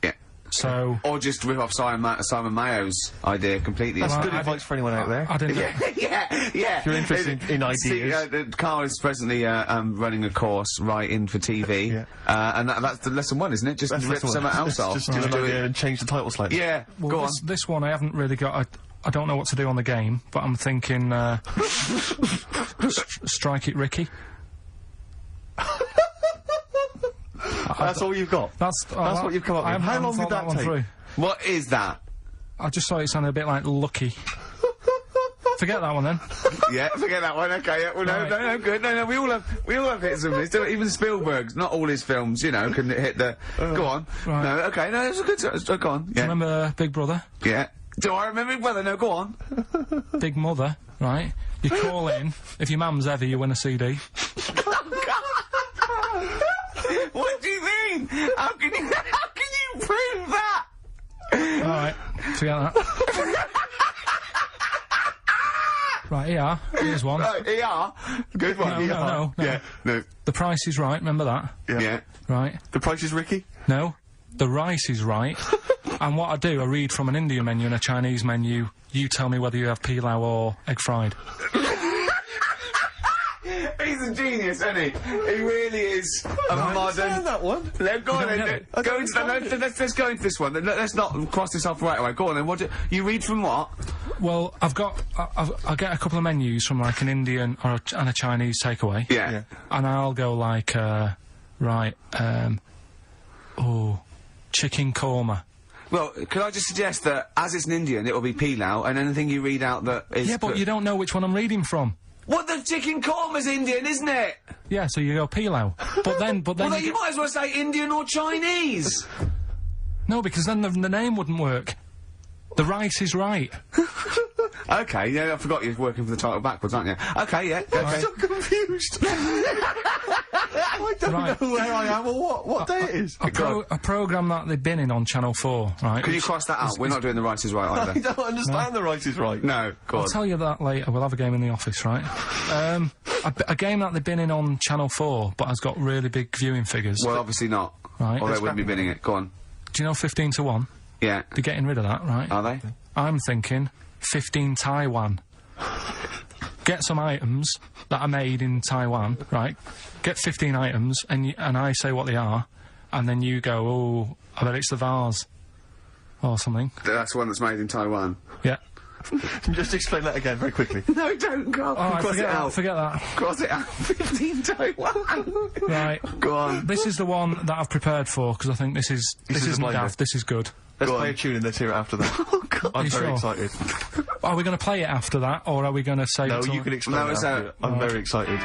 Speaker 4: Yeah.
Speaker 1: So...
Speaker 4: Or just rip off Simon Mayo's idea completely.
Speaker 8: That's
Speaker 1: Well,
Speaker 8: good
Speaker 1: I
Speaker 8: advice for anyone out there.
Speaker 1: I didn't...
Speaker 4: yeah.
Speaker 8: If you're interested in ideas.
Speaker 4: Carl is presently running a course writing for TV.
Speaker 8: Yeah.
Speaker 4: And that's the lesson one, isn't it? Just
Speaker 8: That's
Speaker 4: rip
Speaker 8: the one.
Speaker 4: something else off.
Speaker 8: Just do an idea and change the title slightly.
Speaker 4: Yeah.
Speaker 1: Well,
Speaker 4: go on.
Speaker 1: this one I haven't really got... I don't know what to do on the game, but I'm thinking, Strike It Ricky.
Speaker 8: That's all you've got.
Speaker 1: That's
Speaker 8: what you've come up with. How long did that take?
Speaker 1: Through.
Speaker 4: What is that?
Speaker 1: I just thought it sounded a bit like Lucky. Forget that one then.
Speaker 4: Yeah, forget that one. Okay, yeah, well,
Speaker 1: Right.
Speaker 4: no, good. No, we all have hits and misses. Even Spielberg's, not all his films, you know, can hit the. Go on.
Speaker 1: right.
Speaker 4: No, okay, no, it's a good. Go on.
Speaker 1: Do you
Speaker 4: Yeah,
Speaker 1: remember Big Brother?
Speaker 4: yeah. Do I remember it well? No, go on.
Speaker 1: Big Mother, right? You call in, if your mum's ever, you win a CD.
Speaker 4: What do you mean? How can you prove that?
Speaker 1: Alright, forget that. Right, here, here's one.
Speaker 4: Right, ER. Good one.
Speaker 1: No.
Speaker 4: Yeah. No.
Speaker 1: The Price is Right, remember that?
Speaker 4: Yeah.
Speaker 1: Right.
Speaker 8: The Price is Ricky?
Speaker 1: No. The Rice is Right. And what I do, I read from an Indian menu and a Chinese menu. You tell me whether you have pilau or egg fried.
Speaker 4: He's a genius, isn't he? He really is a modern.
Speaker 8: that one.
Speaker 4: Go on
Speaker 1: don't get
Speaker 4: then.
Speaker 1: it?
Speaker 4: Go into let's go into this one. Let's not cross this off right away. Go on then. What do you read from what?
Speaker 1: Well, I get a couple of menus from like an Indian and a Chinese takeaway.
Speaker 4: Yeah.
Speaker 1: And I'll go like, chicken korma.
Speaker 4: Well, could I just suggest that as it's an Indian, it will be pilau, and anything you read out that is.
Speaker 1: Yeah, but you don't know which one I'm reading from.
Speaker 4: What, the chicken korma's Indian, isn't it?
Speaker 1: Yeah, so you go pilau. But then
Speaker 4: Well, then you might as well say Indian or Chinese.
Speaker 1: No, because then the name wouldn't work. The Rice is Right.
Speaker 4: Okay, yeah, I forgot you're working for the title backwards, aren't you? Okay, yeah. Okay.
Speaker 8: I'm so confused. I don't
Speaker 1: Right.
Speaker 8: know where I am or what day it is.
Speaker 1: A programme that they've been in on Channel 4, right?
Speaker 4: Can you cross that out? We're not doing the Rice is Right
Speaker 8: I
Speaker 4: either.
Speaker 8: don't understand the Right is Right.
Speaker 4: No, go
Speaker 1: I'll
Speaker 4: on.
Speaker 1: tell you that later. We'll have a game in the office, right? A game that they've been in on Channel 4, but has got really big viewing figures.
Speaker 4: Well, obviously not.
Speaker 1: Right.
Speaker 4: Or they wouldn't be binning it. Go on.
Speaker 1: Do you know 15 to 1?
Speaker 4: Yeah.
Speaker 1: They're getting rid of that, right?
Speaker 4: Are they?
Speaker 1: I'm thinking 15 Taiwan. Get some items that are made in Taiwan, right? Get 15 items, and I say what they are, and then you go, oh, I bet it's the vase. Or something.
Speaker 4: That's one that's made in Taiwan.
Speaker 1: Yeah.
Speaker 8: Just explain that again very quickly.
Speaker 4: No, don't go.
Speaker 1: Alright,
Speaker 4: Cross it out.
Speaker 1: forget that.
Speaker 4: Cross it out. 15 Taiwan.
Speaker 1: Right.
Speaker 4: Go on.
Speaker 1: This is the one that I've prepared for, because I think this
Speaker 8: is
Speaker 1: isn't
Speaker 8: a blinder.
Speaker 1: daft, this is good.
Speaker 8: Let's
Speaker 4: Go
Speaker 8: play
Speaker 4: on.
Speaker 8: a tune and let's hear it after that.
Speaker 4: Oh, God.
Speaker 8: I'm
Speaker 1: You
Speaker 8: very
Speaker 1: sure?
Speaker 8: excited.
Speaker 1: Are we going to play it after that, or are we going to say
Speaker 8: No,
Speaker 1: it till-
Speaker 8: you can explain
Speaker 4: No,
Speaker 8: it
Speaker 4: it's
Speaker 8: after it. I'm very excited.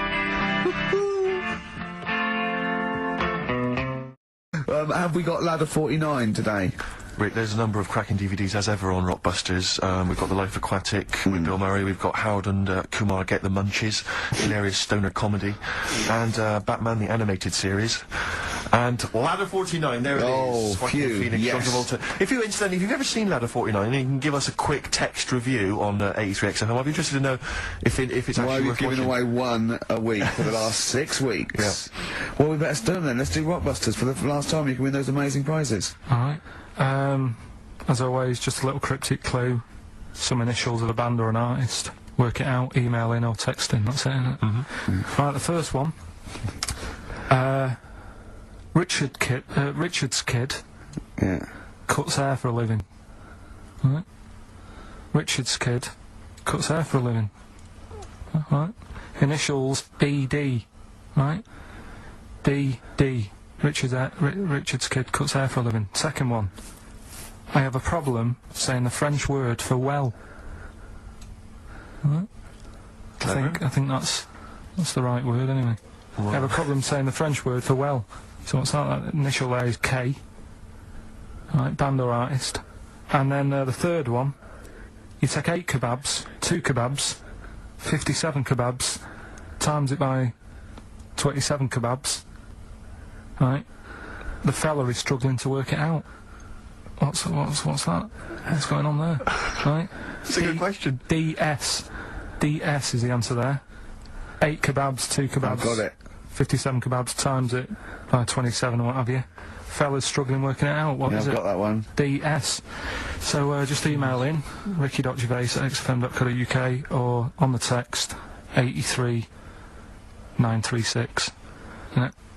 Speaker 4: Have we got Ladder 49 today?
Speaker 8: Rick, there's a number of cracking DVDs as ever on Rockbusters. We've got The Life Aquatic with Bill Murray, we've got Howard and Kumar Get the Munchies, hilarious stoner comedy, and Batman the Animated Series. And Ladder 49, there it is. Joaquin
Speaker 4: phew,
Speaker 8: Phoenix,
Speaker 4: yes.
Speaker 8: John Travolta. If you, incidentally, if you've never seen Ladder 49, you can give us a quick text review on 83XFM. I'd be interested to know if it's
Speaker 4: Why
Speaker 8: actually
Speaker 4: we've
Speaker 8: worth
Speaker 4: given
Speaker 8: watching.
Speaker 4: away one a week for the last 6 weeks. Well, we better do them then. Let's do Rockbusters for the last time. You can win those amazing prizes.
Speaker 1: Alright. As always, just a little cryptic clue. Some initials of a band or an artist. Work it out, email in or text in, that's it, isn't it? Right, the first one. Richard's kid
Speaker 4: Yeah.
Speaker 1: cuts hair for a living. Right? Richard's kid cuts hair for a living. Right? Initials BD. Right? DD. Richard's kid cuts hair for a living. Second one. I have a problem saying the French word for well. Right? I think that's the right word anyway. I have a problem saying the French word for well. So what's that? That initial there is K. Right, band or artist. And then the third one, you take 8 kebabs, 2 kebabs, 57 kebabs, times it by 27 kebabs. Right? The fella is struggling to work it out. What's that? What's going on there? Right?
Speaker 8: It's a good question.
Speaker 1: DS. DS is the answer there. 8 kebabs, 2 kebabs.
Speaker 4: I've got it.
Speaker 1: 57 kebabs times it by 27 or what have you. Fella's struggling working it out. What is it?
Speaker 4: I've got that one.
Speaker 1: DS. So just email in ricky.gervais@xfm.co.uk or on the text 83936.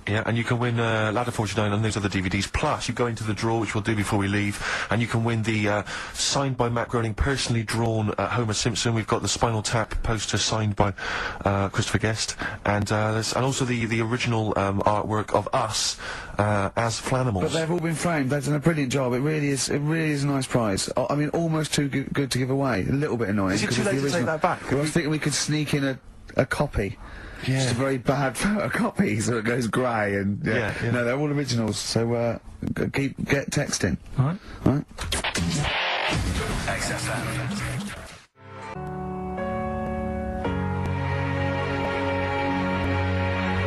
Speaker 8: Yeah, and you can win Ladder 49 and those other DVDs. Plus, you go into the draw, which we'll do before we leave, and you can win the signed by Matt Groening, personally drawn Homer Simpson. We've got the Spinal Tap poster signed by Christopher Guest, and also the original artwork of us as Flanimals.
Speaker 4: But they've all been framed. They've done a brilliant job. It really is a nice prize. I mean, almost too good to give away. A little bit annoying.
Speaker 8: Is it too late to take that back?
Speaker 4: I was thinking we could sneak in a copy.
Speaker 8: Yeah.
Speaker 4: Just a very bad photocopy, so it goes grey, and
Speaker 8: Yeah.
Speaker 4: no, they're all originals. So get texting.
Speaker 1: Right.
Speaker 4: Right.
Speaker 7: XFM.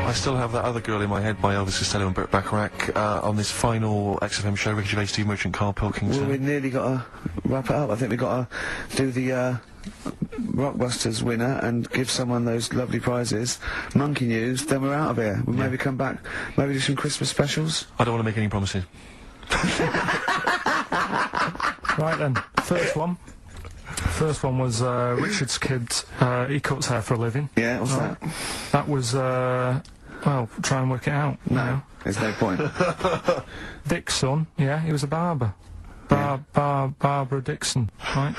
Speaker 8: I still have that other girl in my head by Elvis Costello and Burt Bacharach on this final XFM show. Ricky Gervais, Steve Merchant, Karl Pilkington.
Speaker 4: Well, we nearly got to wrap it up. I think we've got to do the Rockbusters winner and give someone those lovely prizes. Monkey News, then we're out of here. We'll maybe come back, maybe do some Christmas specials.
Speaker 8: I don't want to make any promises.
Speaker 1: Right then, first one. First one was Richard's kid. He cuts hair for a living.
Speaker 4: Yeah, what's that?
Speaker 1: That was well, try and work it out.
Speaker 4: No, there's no point.
Speaker 1: Dick's son, yeah, he was a barber. Barbara Dixon, right?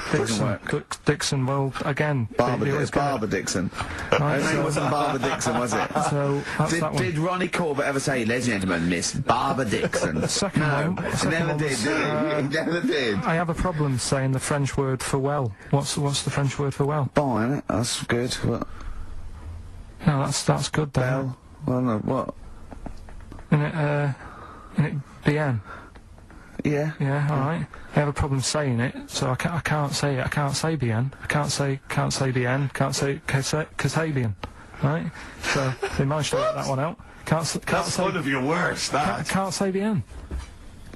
Speaker 1: Dixon, well, again,
Speaker 4: Barbara Dixon.
Speaker 1: Right,
Speaker 4: Her name wasn't Barbara Dixon, was it?
Speaker 1: So that's that one.
Speaker 4: Did Ronnie Corbett ever say, ladies and gentlemen, Miss Barbara Dixon?
Speaker 1: Second one.
Speaker 4: He never did, he? He never did.
Speaker 1: I have a problem saying the French word for well. What's the French word for well?
Speaker 4: Bon, innit? That's good. What?
Speaker 1: No, that's good then.
Speaker 4: Bell? Well, no, what?
Speaker 1: Isn't it bien?
Speaker 4: Yeah.
Speaker 1: Yeah, alright. I have a problem saying it, so I can't say it. I can't say bien. I can't say bien. Can't say Kasabian. Right? So they managed to work that one out.
Speaker 5: That's
Speaker 1: say,
Speaker 5: one of your worst, that.
Speaker 1: Can't say bien.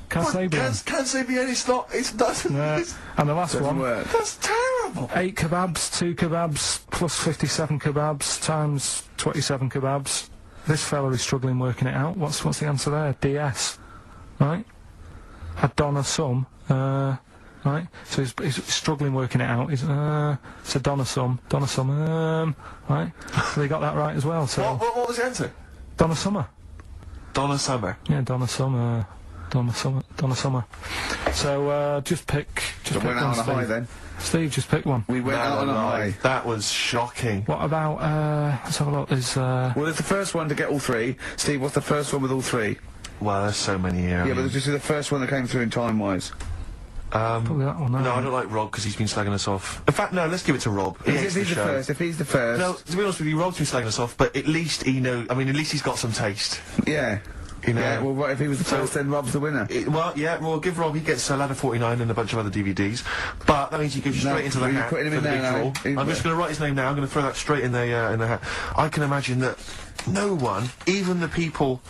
Speaker 1: Can't say bien.
Speaker 5: Can't say bien, it doesn't.
Speaker 1: And the last one.
Speaker 4: Work.
Speaker 5: That's terrible.
Speaker 1: 8 kebabs, 2 kebabs, plus 57 kebabs, times 27 kebabs. This fella is struggling working it out. What's the answer there? DS. Right? A Donna sum, right? So he's struggling working it out. It's a Donna sum, right? So they got that right as well. So
Speaker 5: What was the answer?
Speaker 1: Donna Summer.
Speaker 5: Donna Summer.
Speaker 1: Yeah, Donna Summer. So just pick.
Speaker 4: So went out on a high then.
Speaker 1: Steve, just pick one.
Speaker 4: We went out on a high.
Speaker 8: That was shocking.
Speaker 1: What about? Let's have a look. There's.
Speaker 4: Well, it's the first one to get all 3. Steve, what's the first one with all 3?
Speaker 8: Well, there's so many here.
Speaker 4: Yeah, but this is the first one that came through in time-wise.
Speaker 1: Probably that one.
Speaker 8: No, I don't like Rob because he's been slagging us off. In fact, no, let's give it to Rob. He hates
Speaker 4: If he's the
Speaker 8: show.
Speaker 4: first, if he's the first.
Speaker 8: No, to be honest with you, Rob's been slagging us off, but at least he knows. I mean, at least he's got some taste.
Speaker 4: Yeah.
Speaker 8: You know.
Speaker 4: Yeah, well, what if he was the first, then Rob's the winner?
Speaker 8: Well, yeah, well, give Rob, he gets Ladder 49 and a bunch of other DVDs, but that means he goes straight into the
Speaker 4: you're
Speaker 8: hat
Speaker 4: putting him
Speaker 8: for
Speaker 4: in
Speaker 8: the
Speaker 4: there
Speaker 8: big
Speaker 4: now.
Speaker 8: draw. I'm just going to write his name now, I'm going to throw that straight in the hat. I can imagine that no one, even the people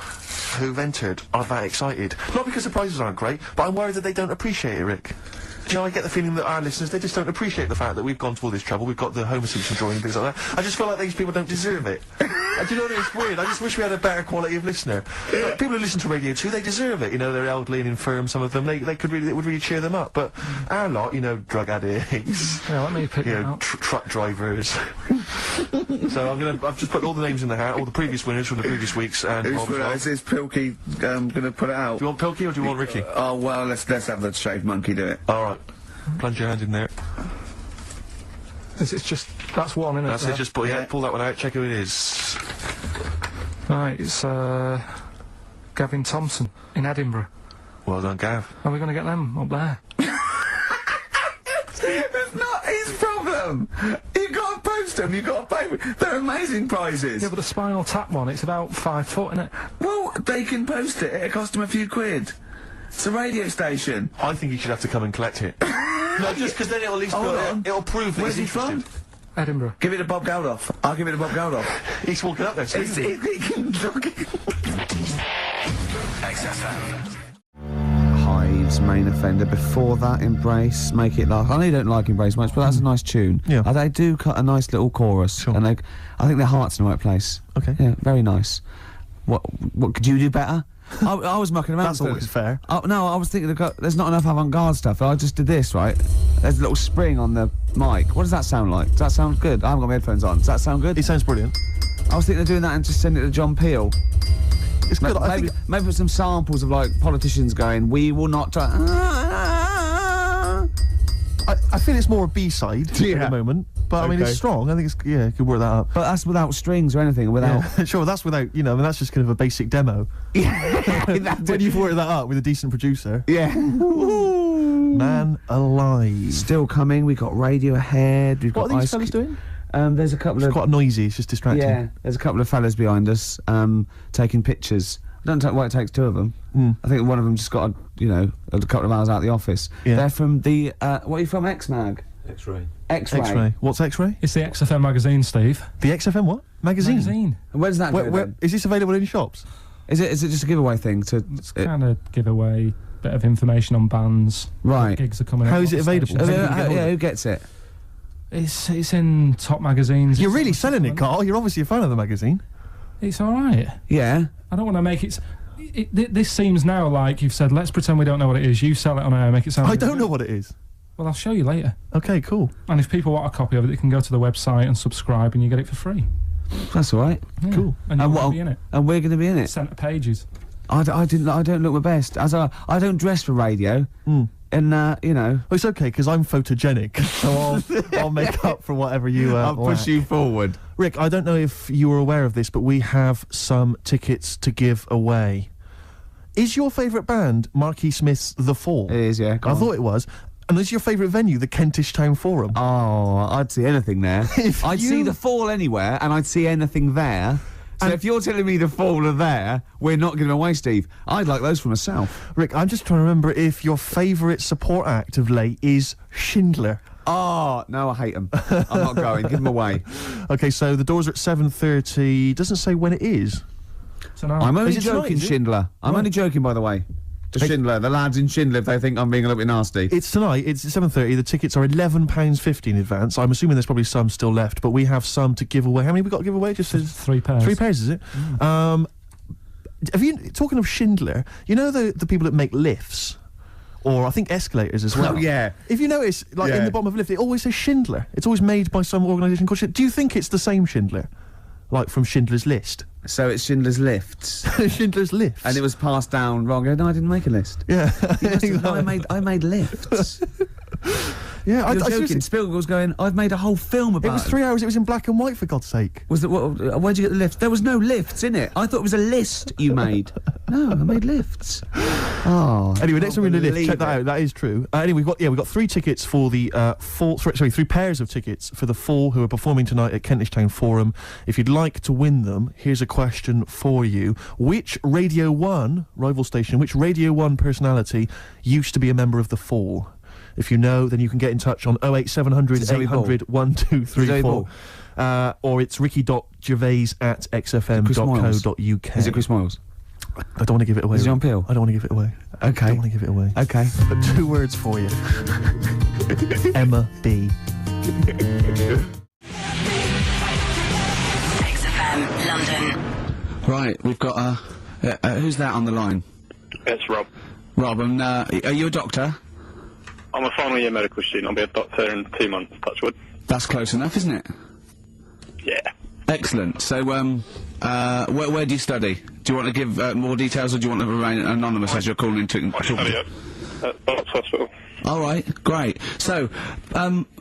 Speaker 8: who've entered, are that excited. Not because the prizes aren't great, but I'm worried that they don't appreciate it, Rick. Do you know, I get the feeling that our listeners, they just don't appreciate the fact that we've gone to all this trouble, we've got the Homer Simpson drawing and things like that. I just feel like these people don't deserve it. Do you know what, it's weird, I just wish we had a better quality of listener. Like, people who listen to Radio 2, they deserve it, you know, they're elderly and infirm, some of them, it would really cheer them up, but our lot, you know, drug addicts,
Speaker 1: Yeah, let me pick
Speaker 8: you
Speaker 1: it
Speaker 8: know,
Speaker 1: out.
Speaker 8: truck drivers. So I've just put all the names in the hat, all the previous winners from the previous weeks, and
Speaker 4: Who's
Speaker 8: Bob as
Speaker 4: gonna,
Speaker 8: well.
Speaker 4: is this Pilky gonna put it out?
Speaker 8: Do you want Pilky or do you want Ricky?
Speaker 4: Oh, well, let's have the shaved monkey do it.
Speaker 8: Alright, plunge your hand in there.
Speaker 1: It's just that's one, isn't it?
Speaker 8: That's it, just pull that one out, check who it is.
Speaker 1: Right, it's Gavin Thompson in Edinburgh.
Speaker 8: Well done, Gav.
Speaker 1: Are we going to get them up there?
Speaker 4: them. You've got to post them. You've got to pay. They're amazing prizes.
Speaker 1: Yeah, but the Spinal Tap one, it's about 5 foot, isn't it?
Speaker 4: Well, they can post it. It'll cost them a few quid. It's a radio station.
Speaker 8: I think you should have to come and collect it. No, just because then it'll at least it'll prove that
Speaker 4: Where's he
Speaker 8: he's
Speaker 4: from?
Speaker 8: interested.
Speaker 1: Edinburgh.
Speaker 4: Give it to Bob Geldof. I'll give it to Bob Geldof.
Speaker 8: He's walking up there. So
Speaker 7: XFM.
Speaker 4: Hive's main offender. Before that, Embrace, Make It Last. I know you don't like Embrace much, but that's a nice tune.
Speaker 8: Yeah.
Speaker 4: They do cut a nice little chorus.
Speaker 8: Sure.
Speaker 4: And I think their heart's in the right place.
Speaker 8: Okay.
Speaker 4: Yeah, very nice. What could you do better? I was mucking around.
Speaker 8: That's always fair.
Speaker 4: No, I was thinking there's not enough avant-garde stuff. I just did this, right? There's a little spring on the mic. What does that sound like? Does that sound good? I haven't got my headphones on. Does that sound good?
Speaker 8: It sounds brilliant.
Speaker 4: I was thinking of doing that and just sending it to John Peel.
Speaker 8: It's good.
Speaker 4: Maybe with some samples of like politicians going, "We will not."
Speaker 8: I feel it's more a B-side at
Speaker 4: Yeah.
Speaker 8: the moment, but I mean it's strong. I think it's you could work that up.
Speaker 4: But that's without strings or anything. Without.
Speaker 8: Yeah. Sure, that's without I mean that's just kind of a basic demo. When you've worked that up with a decent producer,
Speaker 4: Yeah.
Speaker 8: man alive.
Speaker 4: Still coming. We got Radiohead. We've
Speaker 8: What
Speaker 4: got
Speaker 8: are these
Speaker 4: Ice
Speaker 8: fellas doing?
Speaker 4: There's a couple
Speaker 8: It's
Speaker 4: of
Speaker 8: quite noisy. It's just distracting.
Speaker 4: yeah. There's a couple of fellas behind us taking pictures. I don't know why it takes two of them. I think one of them just got a couple of hours out of the office.
Speaker 8: Yeah.
Speaker 4: They're from the what are you from? X-Mag.
Speaker 5: X-ray.
Speaker 4: X-Ray.
Speaker 8: X-ray. What's X-ray?
Speaker 1: It's the XFM magazine, Steve.
Speaker 8: The XFM what? Magazine.
Speaker 1: Magazine.
Speaker 4: And where's that?
Speaker 8: Where,
Speaker 4: go
Speaker 8: where,
Speaker 4: then?
Speaker 8: is this available in shops?
Speaker 4: Is it just a giveaway thing to?
Speaker 1: Kind of give away a bit of information on bands.
Speaker 4: Right.
Speaker 1: Gigs are coming
Speaker 8: How
Speaker 1: up.
Speaker 8: is it available?
Speaker 1: Stations.
Speaker 4: Who gets it?
Speaker 1: It's in top magazines.
Speaker 8: You're
Speaker 1: It's
Speaker 8: really
Speaker 1: on
Speaker 8: selling it, Carl. You're obviously a fan of the magazine.
Speaker 1: It's all right.
Speaker 4: Yeah.
Speaker 1: I don't want to make it. This seems now like you've said. Let's pretend we don't know what it is. You sell it on air, make it sound.
Speaker 8: I
Speaker 1: really
Speaker 8: don't
Speaker 1: good.
Speaker 8: know what it is.
Speaker 1: Well, I'll show you later.
Speaker 8: Okay, cool.
Speaker 1: And if people want a copy of it, they can go to the website and subscribe, and you get it for free.
Speaker 4: That's all right.
Speaker 1: Yeah.
Speaker 8: Cool.
Speaker 1: And you're going to be in it.
Speaker 4: And we're going to be in it.
Speaker 1: Centre pages.
Speaker 4: I don't look my best. I don't dress for radio. And
Speaker 8: Well, it's okay because I'm photogenic, so I'll make up for whatever you.
Speaker 4: I'll push you forward.
Speaker 8: Rick, I don't know if you were aware of this, but we have some tickets to give away. Is your favourite band Marquis Smith's The Fall?
Speaker 4: It is, yeah.
Speaker 8: I thought it was. And is your favourite venue the Kentish Town Forum?
Speaker 4: Oh, I'd see anything there. I'd see the Fall anywhere, and I'd see anything there. So if you're telling me the Fall are there, we're not giving away, Steve. I'd like those for myself.
Speaker 8: Rick, I'm just trying to remember if your favourite support act of late is Schindler.
Speaker 4: Oh, no, I hate them. I'm not going. Give them away.
Speaker 8: Okay, so the doors are at 7:30. Doesn't say when it is.
Speaker 1: Tonight.
Speaker 4: I'm only
Speaker 8: Is it tonight,
Speaker 4: joking,
Speaker 8: is it?
Speaker 4: Schindler. I'm only joking, by the way. To Schindler, the lads in Schindler, if they think I'm being a little bit nasty.
Speaker 8: It's tonight. It's 7:30. The tickets are £11.50 in advance. I'm assuming there's probably some still left, but we have some to give away. How many have we got to give away? Just says
Speaker 1: 3 pairs.
Speaker 8: 3 pairs, is it? Have you? Talking of Schindler, you know the people that make lifts, or I think escalators as well.
Speaker 4: Oh, yeah.
Speaker 8: If you notice, like in
Speaker 4: Yeah.
Speaker 8: the bottom of a lift, it always says Schindler. It's always made by some organisation called Schindler. Do you think it's the same Schindler, like from Schindler's List?
Speaker 4: So it's Schindler's Lifts.
Speaker 8: Schindler's Lifts.
Speaker 4: And it was passed down wrong. No, I didn't make a list.
Speaker 8: Yeah.
Speaker 4: You must have, no, I made lifts.
Speaker 8: Yeah,
Speaker 4: You're
Speaker 8: I
Speaker 4: joking.
Speaker 8: seriously-
Speaker 4: Spielberg was going, I've made a whole film about
Speaker 8: It was 3 hours. It was in black and white, for God's sake.
Speaker 4: Was it, where'd you get the lift? There was no lifts in it. I thought it was a list you made. No, I made lifts. Oh.
Speaker 8: Anyway, next time we're in the lift,
Speaker 4: believe
Speaker 8: check that
Speaker 4: it.
Speaker 8: out. That is true. Anyway, we've got 3 tickets for the Fall. Sorry, 3 pairs of tickets for the Fall who are performing tonight at Kentish Town Forum. If you'd like to win them, here's a question for you: which Radio 1 rival station, which Radio 1 personality used to be a member of the Fall? If you know, then you can get in touch on 08700
Speaker 4: Zoe Ball.
Speaker 8: 800 1234.
Speaker 4: Zoe Ball.
Speaker 8: Or it's ricky.gervais@xfm.co.uk.
Speaker 4: Is it Chris Moyles?
Speaker 8: I don't want to give it away.
Speaker 4: Is it John Peel?
Speaker 8: I don't want to give it away.
Speaker 4: Okay.
Speaker 8: I don't want to give it away.
Speaker 4: Okay.
Speaker 8: But 2 words for you. Emma B.
Speaker 9: XFM London.
Speaker 4: Right, we've got, who's that on the line?
Speaker 6: It's Rob.
Speaker 4: Rob, and, are you a doctor?
Speaker 6: I'm a final year medical student. I'll be a doctor in 2 months, touch wood.
Speaker 4: That's close enough, isn't it?
Speaker 6: Yeah.
Speaker 4: Excellent. So, where do you study? Do you want to give more details, or do you want to remain anonymous as you're calling into?
Speaker 6: I study at Barts Hospital.
Speaker 4: All right, great. So,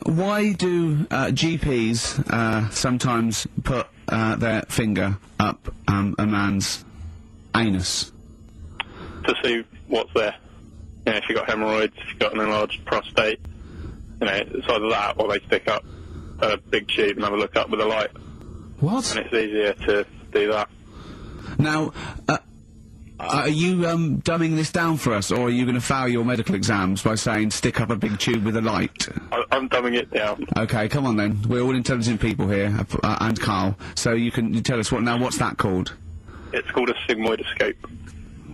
Speaker 4: why do GPs sometimes put their finger up a man's anus?
Speaker 6: To see what's there. You know, if you've got hemorrhoids, if you've got an enlarged prostate, you know, it's either that or they stick up
Speaker 10: a big tube and have a look up with a light.
Speaker 1: What?
Speaker 10: And it's easier to do that.
Speaker 4: Now, are you dumbing this down for us, or are you going to fail your medical exams by saying stick up a big tube with a light?
Speaker 10: I'm dumbing it down.
Speaker 4: Okay, come on then. We're all intelligent people here, and Carl. So you tell us what's that called?
Speaker 10: It's called a sigmoidoscope.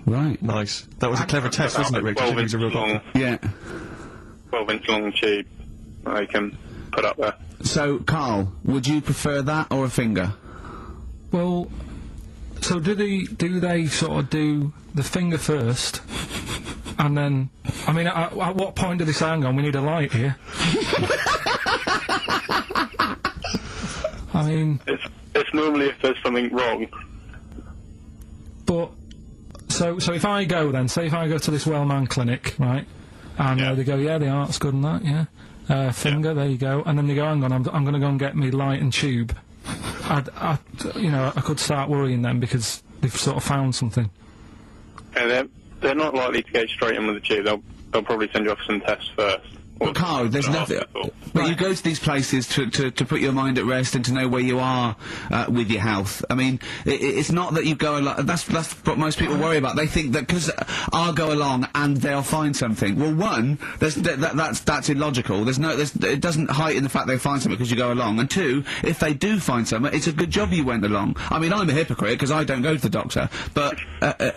Speaker 4: Right.
Speaker 8: Nice. That was a clever test, wasn't it, Rick?
Speaker 10: 12 inch long.
Speaker 4: Yeah.
Speaker 10: 12-inch long tube I can put up there.
Speaker 4: So, Carl, would you prefer that or a finger?
Speaker 1: Well, so do they sort of do the finger first, and then, I mean, at what point do they say, hang on, we need a light here? I mean...
Speaker 10: It's normally if there's something wrong.
Speaker 1: But, so if I go then, say if I go to this well-known clinic, right, and they go, yeah, the art's good and that, yeah, finger, there you go, and then they go, hang on, I'm going to go and get me light and tube. I could start worrying then because they've sort of found something.
Speaker 10: And they're not likely to go straight in with the tube. They'll probably send you off some tests first.
Speaker 4: But Carl, there's nothing. But you go to these places to put your mind at rest and to know where you are with your health. I mean, it's not that you go along. That's what most people worry about. They think that because I'll go along and they'll find something. Well, one, that's illogical. It doesn't heighten the fact they find something because you go along. And two, if they do find something, it's a good job you went along. I mean, I'm a hypocrite because I don't go to the doctor, but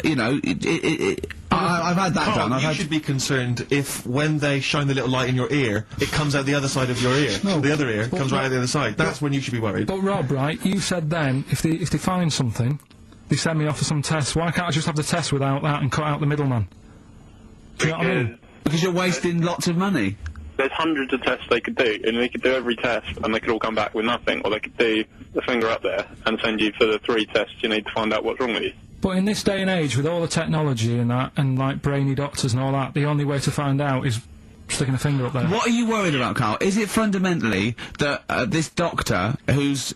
Speaker 4: you know, I've had that
Speaker 8: Carl,
Speaker 4: done.
Speaker 8: you should be concerned if when they shine the little light in your ear, it comes out the other side of your ear.
Speaker 1: No,
Speaker 8: the other ear comes right out the other side. That's when you should be worried.
Speaker 1: But Rob, right, you said then, if they find something, they send me off for some tests. Why can't I just have the test without that and cut out the middleman? Do you know what I mean?
Speaker 4: Because you're wasting lots of money.
Speaker 10: There's hundreds of tests they could do, and they could do every test, and they could all come back with nothing, or they could do the finger up there and send you for the 3 tests you need to find out what's wrong with you.
Speaker 1: But in this day and age, with all the technology and that, and like brainy doctors and all that, the only way to find out is sticking a finger up there.
Speaker 4: What are you worried about, Carl? Is it fundamentally that this doctor who's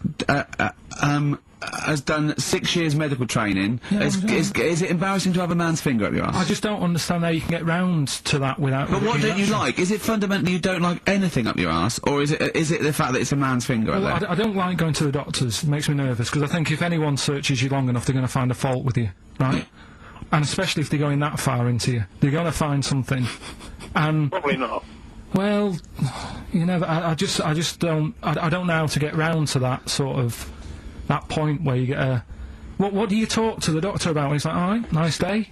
Speaker 4: has done 6 years medical training, is it embarrassing to have a man's finger up your ass?
Speaker 1: I just don't understand how you can get round to that without...
Speaker 4: But what don't you like? Is it fundamentally you don't like anything up your ass, or is it the fact that it's a man's finger up there?
Speaker 1: I don't like going to the doctors. It makes me nervous, because I think if anyone searches you long enough, they're going to find a fault with you, right? And especially if they're going that far into you. They're going to find something. And...
Speaker 10: Probably not.
Speaker 1: Well, you know, I just don't... I don't know how to get round to that sort of... that point where you get a... What do you talk to the doctor about? He's like, alright, nice day.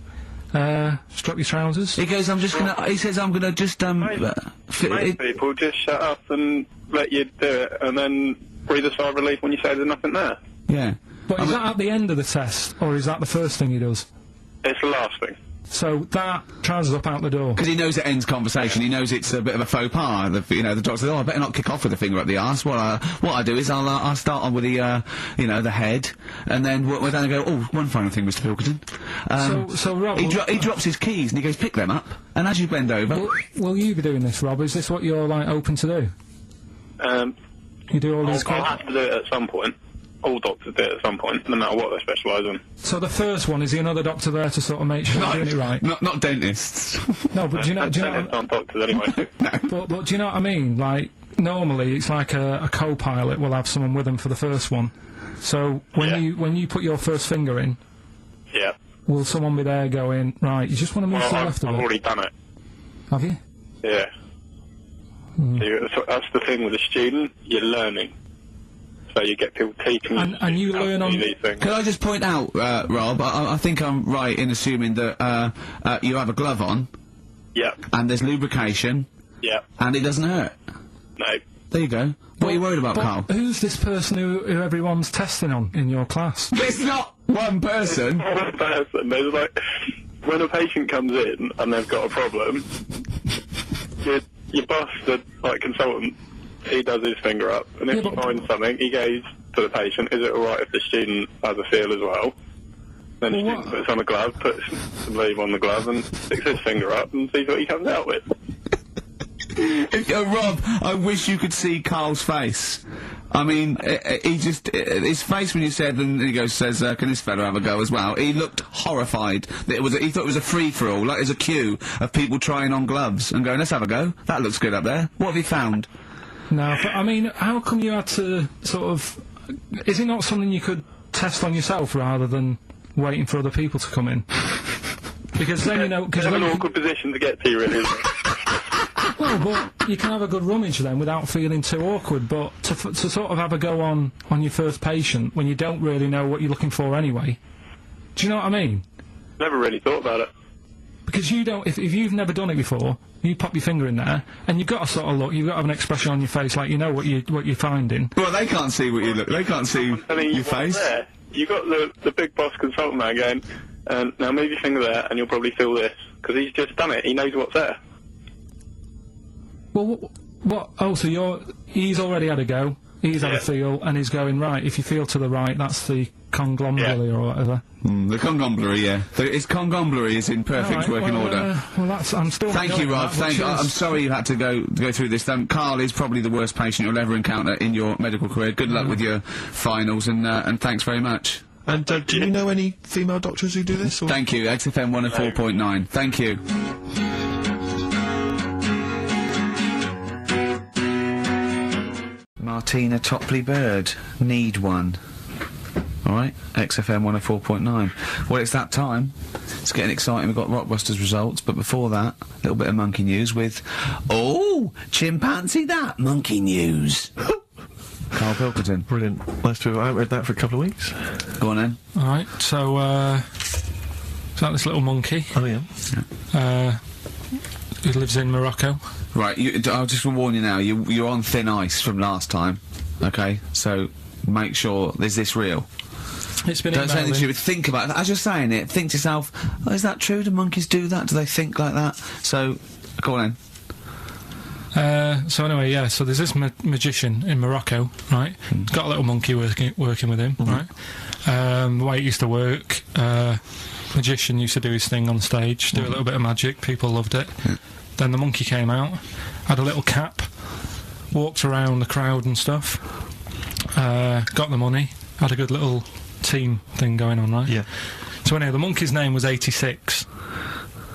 Speaker 1: Strap your trousers.
Speaker 4: He goes, he says, I'm gonna just,
Speaker 10: Most people just shut up and let you do it, and then breathe a sigh of relief when you say there's nothing there.
Speaker 4: Yeah.
Speaker 1: But is that at the end of the test, or is that the first thing he does?
Speaker 10: It's the last thing.
Speaker 1: So that trousers up out the door.
Speaker 4: Because he knows it ends conversation. He knows it's a bit of a faux pas. The doctor says, "Oh, I better not kick off with the finger up the arse." What I do is I'll start on with the the head, and then we're then go. Oh, one final thing, Mr. Pilkington.
Speaker 1: So Rob,
Speaker 4: he drops his keys and he goes, "Pick them up." And as you bend over,
Speaker 1: will you be doing this, Rob? Is this what you're like open to do? You do all these.
Speaker 10: I'll have to do it at some point. All doctors do it at some point, no matter what they specialise in.
Speaker 1: So the first one, is there another doctor there to sort of make sure you're doing it right?
Speaker 4: Not dentists.
Speaker 1: No, but do you know...
Speaker 10: Dentists aren't doctors anyway.
Speaker 1: No. But do you know what I mean? Like, normally it's like a co-pilot will have someone with them for the first one. So when you put your first finger in...
Speaker 10: Yeah.
Speaker 1: Will someone be there going, right, you just want to move to the left of it?
Speaker 10: I've already done it.
Speaker 1: Have you?
Speaker 10: Yeah. So that's the thing with a student, you're learning. So you get people teaching
Speaker 1: and you learn on
Speaker 10: these things.
Speaker 4: Can I just point out, Rob, I think I'm right in assuming that you have a glove on.
Speaker 10: Yeah.
Speaker 4: And there's lubrication.
Speaker 10: Yeah.
Speaker 4: And it doesn't hurt.
Speaker 10: No.
Speaker 4: There you go. What are you worried about, Carl?
Speaker 1: Who's this person who everyone's testing on in your class?
Speaker 4: It's not one person.
Speaker 10: One person. There's like, when a patient comes in and they've got a problem, your boss, the consultant, he does his finger up, and if he finds something, he goes to the patient, is it alright if the student has a feel as well? Then the student puts on a glove, puts some leave on the glove, and sticks his finger up, and sees what he comes out with.
Speaker 4: Rob, I wish you could see Carl's face. I mean, his face when you said, and he says, can this fella have a go as well? He looked horrified. He thought it was a free-for-all, like there's a queue of people trying on gloves, and going, let's have a go. That looks good up there. What have you found?
Speaker 1: No, but I mean, how come you had to sort of... Is it not something you could test on yourself rather than waiting for other people to come in? Because then, you know...
Speaker 10: It's an awkward position to get to, really, isn't it?
Speaker 1: Well, but you can have a good rummage then without feeling too awkward, but to sort of have a go on your first patient when you don't really know what you're looking for anyway. Do you know what I mean?
Speaker 10: Never really thought about it.
Speaker 1: Because you don't... If you've never done it before, you pop your finger in there, and you've got to sort of look, you've got to have an expression on your face like you know what you're finding.
Speaker 11: Well, they can't see what you look... They can't see your face.
Speaker 10: There, you got the big boss consultant man going, now move your finger there, and you'll probably feel this. Because he's just done it. He knows what's there.
Speaker 1: Well, what? Oh, so he's already had a go. He's had a feel, and he's going, right, if you feel to the right, that's the conglomeracy or whatever.
Speaker 11: The conglomeracy, yeah. It's conglomeracy is in perfect working order.
Speaker 1: Well, that's... I'm still...
Speaker 11: Thank you, Rod. I'm sorry you had to go through this. Carl is probably the worst patient you'll ever encounter in your medical career. Good luck with your finals, and thanks very much.
Speaker 8: And do you know any female doctors who do this? Or?
Speaker 11: Thank you. XFM 104.9. Thank you. Martina Topley-Bird, Need One. Alright, XFM 104.9. Well, it's that time. It's getting exciting. We've got Rockbusters results, but before that, a little bit of monkey news with... Oh! Chimpanzee that! Monkey news! Karl Pilkington.
Speaker 8: Brilliant. Nice to have... I haven't read that for a couple of weeks.
Speaker 11: Go on then.
Speaker 1: Alright, so, it's like this little monkey.
Speaker 8: Oh, yeah.
Speaker 1: Who lives in Morocco.
Speaker 11: Right, I'll just warn you now, you're on thin ice from last time, okay? So, make sure, is this real?
Speaker 1: It's been
Speaker 11: Don't say anything stupid, think about it. As you're saying it, think to yourself, oh, is that true? Do monkeys do that? Do they think like that? So, go on then.
Speaker 1: So anyway, yeah, so there's this magician in Morocco, right? He's got a little monkey working with him, right? The way it used to work, magician used to do his thing on stage, do a little bit of magic, people loved it. Then the monkey came out, had a little cap, walked around the crowd and stuff, got the money, had a good little team thing going on, right?
Speaker 8: Yeah.
Speaker 1: So anyway, the monkey's name was 86.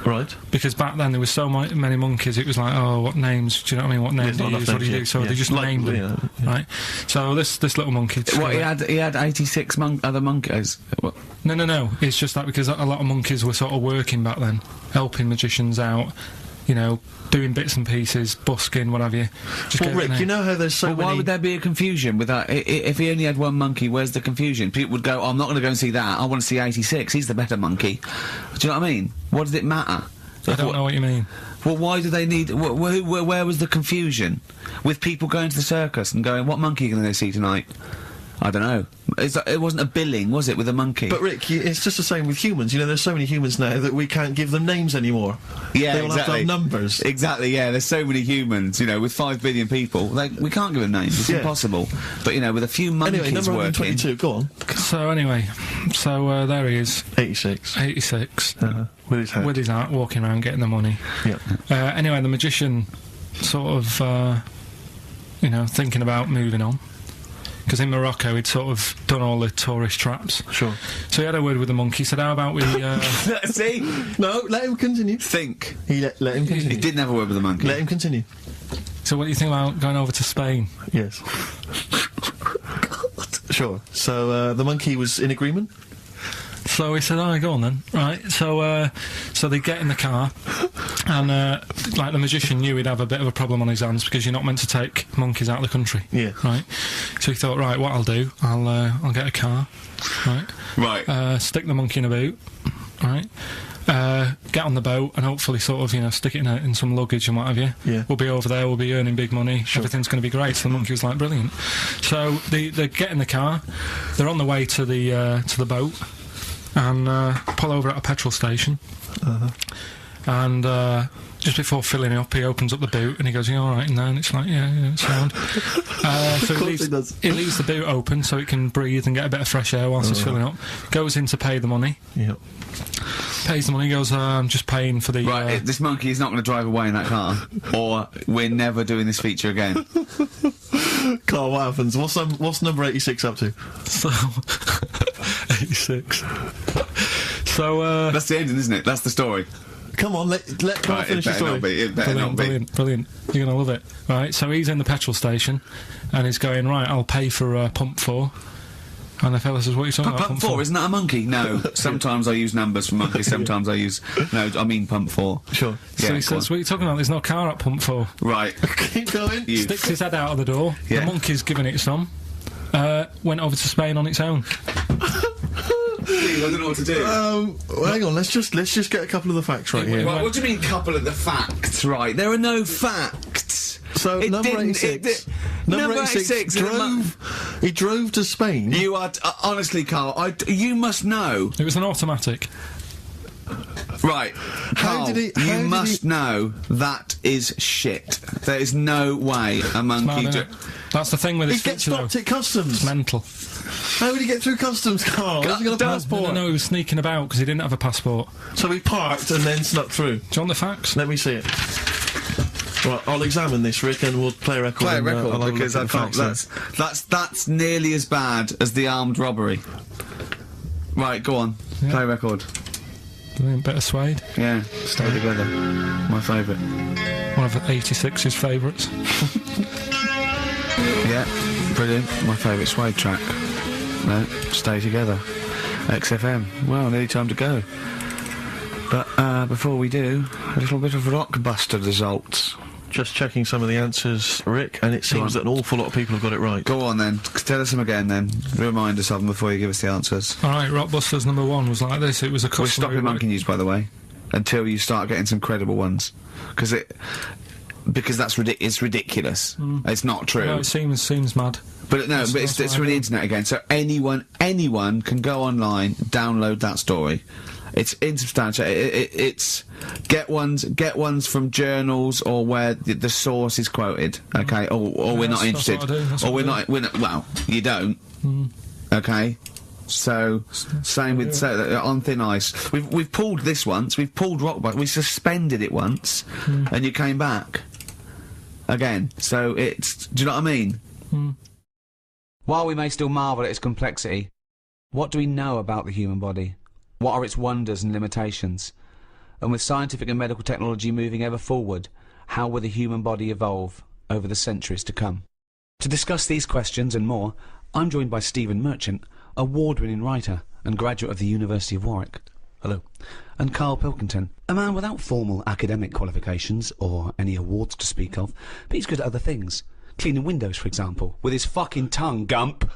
Speaker 8: Right.
Speaker 1: Because back then there was so many monkeys, it was like, oh, what names, do you know what I mean, what names do you use, what do you do? So they just named them, right? So this little monkey...
Speaker 11: What, he had 86 other monkeys? What?
Speaker 1: No, it's just that because a lot of monkeys were sort of working back then, helping magicians out, you know, doing bits and pieces, busking, what have you.
Speaker 8: Well, Rick, you know how there's so many...
Speaker 11: Why would there be a confusion with that? If he only had one monkey, where's the confusion? People would go, oh, I'm not going to go and see that, I want to see 86, he's the better monkey. Do you know what I mean? What does it matter?
Speaker 1: I don't know what you mean.
Speaker 11: Well, why do they need... where was the confusion? With people going to the circus and going, what monkey are you going to see tonight? I don't know. It wasn't a billing, was it, with a monkey?
Speaker 8: But Rick, it's just the same with humans. You know, there's so many humans now that we can't give them names anymore.
Speaker 11: Yeah,
Speaker 8: they all have to have numbers.
Speaker 11: Exactly, yeah. There's so many humans, you know, with 5 billion people. We can't give them names. It's impossible. But, you know, with a few monkeys
Speaker 8: anyway, number
Speaker 11: working...
Speaker 8: 122, go on.
Speaker 1: So, anyway, there he is.
Speaker 8: 86.
Speaker 1: 86.
Speaker 8: With his hat.
Speaker 1: With his hat, walking around, getting the money.
Speaker 8: Yeah.
Speaker 1: Anyway, the magician sort of, you know, thinking about moving on. Because in Morocco, he'd sort of done all the tourist traps.
Speaker 8: Sure.
Speaker 1: So he had a word with the monkey, said, how about we...
Speaker 11: See?
Speaker 8: No, let him continue.
Speaker 11: Think.
Speaker 8: Let him continue.
Speaker 11: He didn't have a word with the monkey.
Speaker 8: Let him continue.
Speaker 1: So what do you think about going over to Spain?
Speaker 8: Yes. Sure. So, the monkey was in agreement?
Speaker 1: So he said, go on then. Right, so they get in the car, and, like, the magician knew he'd have a bit of a problem on his hands, because you're not meant to take monkeys out of the country.
Speaker 8: Yeah.
Speaker 1: Right? So he thought, right, what I'll do, I'll get a car, right?
Speaker 11: Right.
Speaker 1: Stick the monkey in a boot, right? Get on the boat, and hopefully sort of, you know, stick it in some luggage and what have you.
Speaker 8: Yeah.
Speaker 1: We'll be over there, we'll be earning big money, everything's going to be great. So the monkey was like, brilliant. So they get in the car, they're on the way to the boat, and pull over at a petrol station. And just before filling it up, he opens up the boot and he goes, "You all right in there?" And it's like, yeah, it's sound. So he leaves the boot open so it can breathe and get a bit of fresh air whilst it's filling up. Goes in to pay the money.
Speaker 8: Yep.
Speaker 1: Pays the money, goes, I'm just paying for the...
Speaker 11: Right, this monkey is not going to drive away in that car, or we're never doing this feature again.
Speaker 8: Carl, what happens? What's number 86 up to?
Speaker 1: So... 86. So,
Speaker 11: That's the ending, isn't it? That's the story.
Speaker 3: Come on, let Carl finish the story.
Speaker 1: Brilliant. You're gonna love it. Right, so he's in the petrol station, and he's going, right, I'll pay for pump 4. And the fella says, what are you talking about?
Speaker 11: Pump 4, isn't that a monkey? No. Sometimes I use numbers for monkeys, sometimes I use... No, I mean pump 4.
Speaker 3: Sure.
Speaker 1: So he says, what are you talking about? There's no car at pump 4.
Speaker 11: Right.
Speaker 3: Keep going.
Speaker 1: Sticks his head out of the door.
Speaker 11: Yeah.
Speaker 1: The monkey's giving it some. Went over to Spain on its own.
Speaker 11: I don't know what to do.
Speaker 3: Hang on, let's just get a couple of the facts right here.
Speaker 11: What do you mean, couple of the facts? Right, there are no facts.
Speaker 3: So number 86. Number 86 he drove to Spain.
Speaker 11: You are honestly, Carl. You must know.
Speaker 1: It was an automatic.
Speaker 11: Right, Carl, you must know that is shit. There is no way a monkey...
Speaker 1: That's the thing with his
Speaker 3: He gets stopped at customs.
Speaker 1: It's mental.
Speaker 3: How would he get through customs, Carl? Has he got a passport?
Speaker 1: No, he was sneaking about because he didn't have a passport.
Speaker 3: So he parked and then snuck through.
Speaker 1: Do you want the facts?
Speaker 3: Let me see it. Right, I'll examine this, Rick, and we'll play a record.
Speaker 11: Play a record,
Speaker 3: I'll
Speaker 11: because I can't... That's nearly as bad as the armed robbery. Right, go on. Yeah. Play a record.
Speaker 1: Brilliant bit of suede.
Speaker 11: Yeah, stay together. My favourite.
Speaker 1: One of 86's favourites.
Speaker 11: Yeah, brilliant. My favourite suede track. No, stay together. XFM. Well, nearly time to go. But before we do, a little bit of Rockbuster results.
Speaker 3: Just checking some of the answers, Rick, and it seems that an awful lot of people have got it right.
Speaker 11: Go on then. Tell us them again then. Remind us of them before you give us the answers.
Speaker 1: Alright, Rockbusters number 1 was like this. It was a customer...
Speaker 11: We're stopping monkey news, by the way, until you start getting some credible ones. Because that's it's ridiculous. It's not true.
Speaker 1: No, it seems mad.
Speaker 11: But no, but it's through the internet again, so anyone can go online, download that story. It's insubstantial. It's get ones from journals or where the source is quoted. Okay, or we're not interested. Or we're not. Well, you don't. Okay. So same with on thin ice. We've pulled this once. We've pulled Rockbuster. We suspended it once, and you came back again. So it's. Do you know what I mean?
Speaker 12: While we may still marvel at its complexity, what do we know about the human body? What are its wonders and limitations? And with scientific and medical technology moving ever forward, how will the human body evolve over the centuries to come? To discuss these questions and more, I'm joined by Stephen Merchant, award-winning writer and graduate of the University of Warwick. Hello. And Karl Pilkington, a man without formal academic qualifications or any awards to speak of, but he's good at other things. Cleaning windows, for example, with his fucking tongue, Gump.